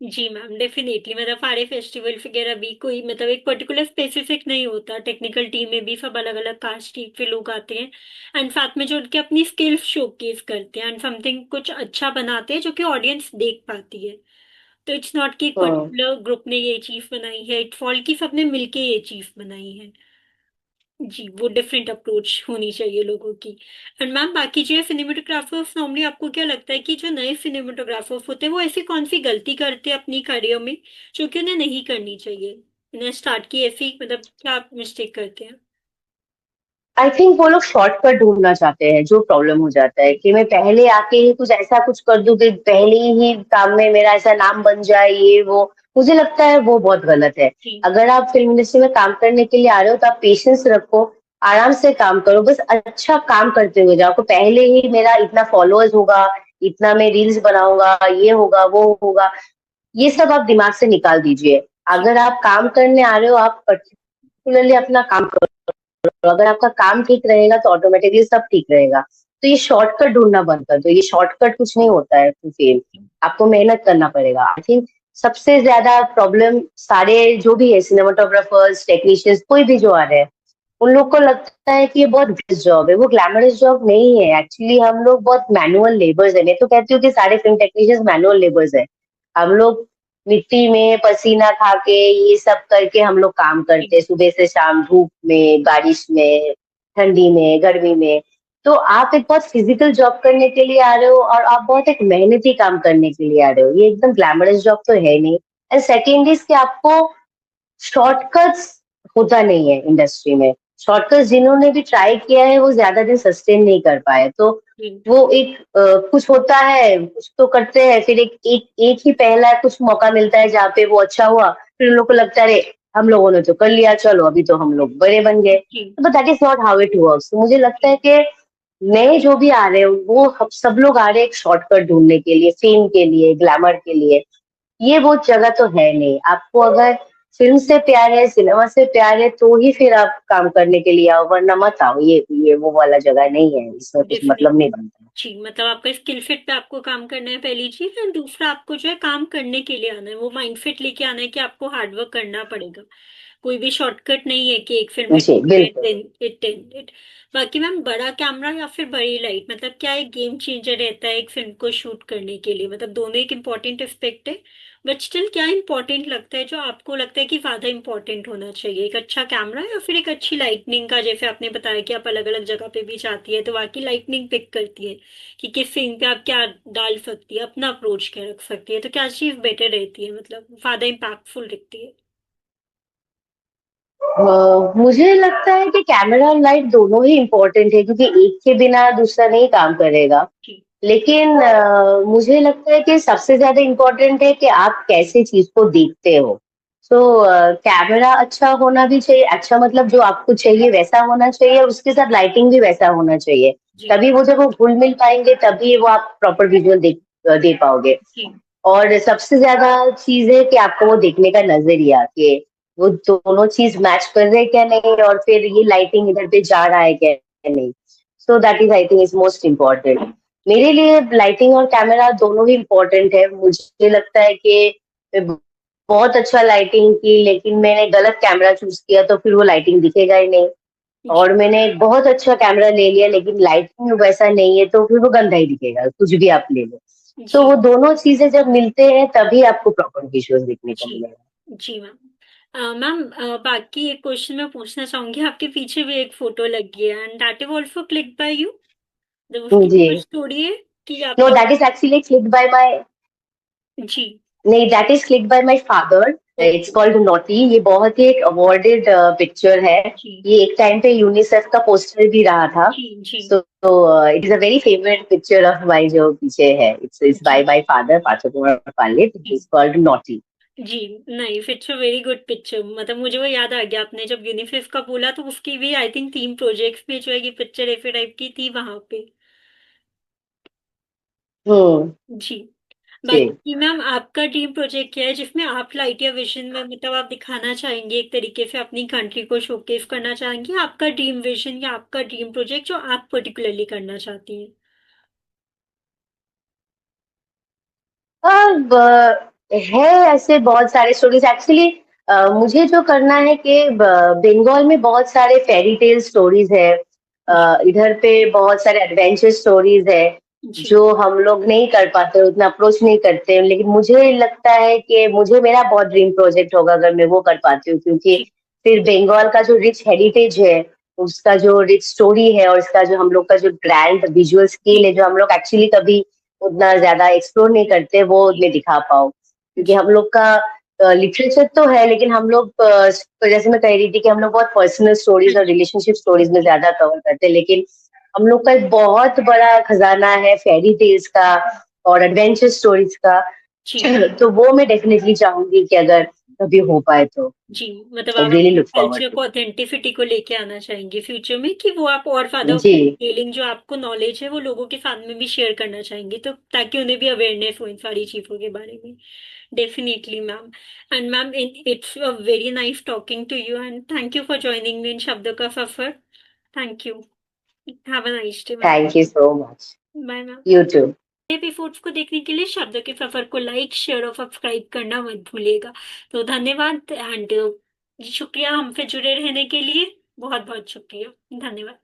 जी मैम, डेफिनेटली, मतलब सारे फेस्टिवल वगैरह भी कोई मतलब एक पर्टिकुलर स्पेसिफिक नहीं होता, टेक्निकल टीम में भी सब अलग अलग कास्ट टीम के लोग आते हैं एंड साथ में जो उनके अपनी स्किल्स शोकेस करते हैं एंड समथिंग कुछ अच्छा बनाते हैं जो कि ऑडियंस देख पाती है। तो इट्स नॉट कि एक हम्म। पर्टिकुलर ग्रुप ने ये चीज बनाई है, इट्स ऑल की सबने मिलके ये चीज बनाई है। जी, वो डिफरेंट अप्रोच होनी चाहिए लोगों की। एंड मैम, बाकी जो है सिनेमेटोग्राफर्स, नॉर्मली आपको क्या लगता है कि जो नए सिनेमेटोग्राफर्स होते हैं वो ऐसी कौन सी गलती करते हैं अपनी करियर में जो कि उन्हें नहीं करनी चाहिए? उन्हें स्टार्ट की ऐसी मतलब क्या मिस्टेक करते हैं? आई थिंक वो लोग शॉर्टकट ढूंढना चाहते हैं। जो प्रॉब्लम हो जाता है कि मैं पहले आके ही कुछ ऐसा कुछ कर दूं कि पहले ही काम में मेरा ऐसा नाम बन जाए, ये वो। मुझे लगता है वो बहुत गलत है। जी। अगर आप फिल्म इंडस्ट्री में काम करने के लिए आ रहे हो तो आप पेशेंस रखो, आराम से काम करो, बस अच्छा काम करते हुए जाओ। आपको पहले ही मेरा इतना फॉलोअर्स होगा, इतना मैं रील्स बनाऊंगा, ये होगा वो होगा, ये सब आप दिमाग से निकाल दीजिए। जी अगर आप काम करने आ रहे हो, आप पर्टिकुलरली अपना काम करो। अगर आपका काम ठीक रहेगा तो ऑटोमेटिकली सब ठीक रहेगा। तो ये शॉर्टकट ढूंढना बंद कर दो, ये शॉर्टकट कुछ नहीं होता है टू फेल। आपको मेहनत करना पड़ेगा। आई थिंक सबसे ज्यादा प्रॉब्लम सारे जो भी है, सिनेमाटोग्राफर्स, टेक्नीशियंस, कोई भी जो आ रहे हैं, उन लोग को लगता है कि ये बहुत ग्लैमरस जॉब है। वो ग्लैमरस जॉब नहीं है एक्चुअली। हम लोग बहुत मैनुअल लेबर्स है। मैं तो कहती हूँ कि सारे फिल्म टेक्नीशियंस मैनुअल लेबर्स है। हम लोग मिट्टी में पसीना खा के ये सब करके हम लोग काम करते हैं, जी सुबह से शाम, धूप में, बारिश में, ठंडी में, गर्मी में। तो आप एक बहुत फिजिकल जॉब करने के लिए आ रहे हो, और आप बहुत एक मेहनती काम करने के लिए आ रहे हो। ये एकदम ग्लैमरस जॉब तो है नहीं। एंड सेकेंड इज कि आपको शॉर्टकट्स होता नहीं है इंडस्ट्री में। शॉर्टकट्स जिन्होंने भी ट्राई किया है वो ज्यादा दिन सस्टेन नहीं कर पाए। तो जी वो एक कुछ होता है, कुछ तो करते हैं, फिर एक ही पहला कुछ मौका मिलता है जहाँ पे वो अच्छा हुआ, फिर उन लोग को लगता है अरे हम लोगों ने तो कर लिया, चलो अभी तो हम लोग बड़े बन गए। जी but that is not how it works. मुझे लगता है जी कि नए जो भी आ रहे हैं वो सब लोग आ रहे हैं एक शॉर्टकट ढूंढने के लिए, फेम के लिए, ग्लैमर के लिए। ये वो जगह तो है नहीं। आपको अगर फिल्म से प्यार है, सिनेमा से प्यार है, तो ही फिर आप काम करने के लिए आओ, वरना मत आओ। ये वो वाला जगह नहीं है, इसमें कुछ मतलब नहीं डेफिनेटली। बनता। जी मतलब आपका स्किल फिट पे आपको काम करना है पहली चीज, और दूसरा आपको जो है काम करने के लिए आना है, वो माइंड फिट लेके आना है कि आपको हार्डवर्क करना पड़ेगा। कोई भी शॉर्टकट नहीं है कि एक फिल्म हिट जी हो गई बिल्कुल। Then it ended. बाकी मैम, बड़ा कैमरा या फिर बड़ी लाइट, मतलब क्या एक गेम चेंजर रहता है एक फिल्म को शूट करने के लिए? मतलब दोनों एक इम्पॉर्टेंट एस्पेक्ट है, बट स्टिल क्या इम्पोर्टेंट लगता है जो आपको लगता है कि ज्यादा इम्पोर्टेंट होना चाहिए, एक अच्छा कैमरा या फिर एक अच्छी लाइटनिंग का? जैसे आपने बताया कि आप अलग अलग जगह पे भी जाती है, तो बाकी लाइटनिंग पिक करती है कि किस सीन पे आप क्या डाल सकती है, अपना अप्रोच क्या रख सकती है, तो क्या चीज बेटर रहती है, मतलब ज्यादा इम्पैक्टफुल दिखती है? मुझे लगता है कि कैमरा और लाइट दोनों ही इम्पोर्टेंट है, क्योंकि एक के बिना दूसरा नहीं काम करेगा। जी लेकिन मुझे लगता है कि सबसे ज्यादा इम्पोर्टेंट है कि आप कैसे चीज को देखते हो। तो कैमरा अच्छा होना भी चाहिए। अच्छा मतलब जो आपको चाहिए वैसा होना चाहिए, उसके साथ लाइटिंग भी वैसा होना चाहिए। जी तभी वो, जब वो घुल मिल पाएंगे, तभी वो आप प्रॉपर विजुअल दे पाओगे। जी और सबसे ज्यादा चीज है कि आपको वो देखने का नजरिया, कि वो दोनों चीज मैच कर रहे हैं क्या नहीं, और फिर ये लाइटिंग इधर पे जा रहा है क्या नहीं। सो that is, I think, is most important. मेरे लिए लाइटिंग और कैमरा दोनों ही इम्पोर्टेंट है। मुझे लगता है कि मैं बहुत अच्छा लाइटिंग की, लेकिन मैंने गलत कैमरा चूज किया तो फिर वो लाइटिंग दिखेगा ही नहीं। जी और मैंने एक बहुत अच्छा कैमरा ले लिया लेकिन लाइटिंग वैसा नहीं है, तो फिर वो गंदा ही दिखेगा, कुछ भी आप ले लो। तो जी वो दोनों चीजें जब मिलते हैं तभी आपको प्रॉपर विजुअल दिखने को जी मिलेगा। जी मैम। मैम, बाकी एक क्वेश्चन मैं पूछना चाहूंगी। आपके पीछे भी एक फोटो लगी है, and that is also click by you? जब उसकी भी जी। कुछ स्टोरी है कि नो, आपने? That is actually clicked by my, जी नहीं, that is clicked by my father. It's okay. Called naughty. ये बहुत ही एक अवॉर्डेड पिक्चर है। जी ये एक टाइम पे यूनिसेफ का पोस्टर भी रहा था। जी जी so it is a very favourite picture of my जो पीछे है। इट्स बाय जी माय फादर, पार्थो कुमार पांडे। जी इट्स कॉल्ड नॉटी। जी। नहीं, it's a very good picture. मतलब मुझे वो याद आ गया, आपने जब यूनिसेफ का बोला तो उसकी भी आई थिंक 3 प्रोजेक्ट्स में जो है ये पिक्चर ऐसे टाइप की थी वहां पे। हम्म। जी। जी। बाकी मैम, आपका ड्रीम प्रोजेक्ट क्या है जिसमें आप लाइट या विजन में, मतलब आप दिखाना चाहेंगे एक तरीके से अपनी कंट्री को शोकेस करना चाहेंगे? आपका ड्रीम विजन या आपका ड्रीम प्रोजेक्ट जो आप पर्टिकुलरली करना चाहती हैं? अब है ऐसे बहुत सारे स्टोरीज एक्चुअली। मुझे जो करना है कि बंगाल में बहुत सारे फेरी टेल स्टोरीज है। जी इधर पे बहुत सारे एडवेंचर स्टोरीज है जी जो हम लोग नहीं कर पाते, उतना अप्रोच नहीं करते। लेकिन मुझे लगता है कि मुझे, मेरा बहुत ड्रीम प्रोजेक्ट होगा अगर मैं वो कर पाती हूँ, क्योंकि जी फिर बंगाल का जो रिच हेरिटेज है, उसका जो रिच स्टोरी है, और इसका जो हम लोग का जो ग्रैंड विजुअल स्केल जी है, जो हम लोग एक्चुअली कभी उतना ज्यादा एक्सप्लोर नहीं करते, वो जी मैं दिखा पाऊँ। क्योंकि जी हम लोग का लिटरेचर तो है, लेकिन हम लोग तो जैसे मैं कह रही थी कि हम लोग बहुत पर्सनल स्टोरीज और रिलेशनशिप स्टोरीज में जी ज्यादा कवर करते हैं। लेकिन हम लोग का एक बहुत बड़ा खजाना है फेरी टेल्स का और एडवेंचर स्टोरीज का। जी तो वो मैं डेफिनेटली चाहूंगी कि अगर कभी हो पाए तो जी, मतलब आई आप रियली अपने लुक फॉरवर्ड कल्चर टू। को ऑथेंटिसिटी को लेके आना चाहेंगे फ्यूचर में, कि वो आप और ज्यादा जी। डिटेलिंग जो आपको नॉलेज है वो लोगों के साथ में भी शेयर करना चाहेंगे, तो ताकि उन्हें भी अवेयरनेस हो इन सारी चीजों के बारे में। Definitely ma'am. And ma'am, it's a very nice talking to you and thank you for joining me in शब्द का सफर। Thank you. Have a nice day ma'am. Thank you so much. Bye ma'am. You too. Episodes को देखने के लिए शब्द के सफर को लाइक, शेयर और सब्सक्राइब करना मत भूलिएगा। तो धन्यवाद एंड शुक्रिया हमसे जुड़े रहने के लिए। बहुत बहुत शुक्रिया। धन्यवाद।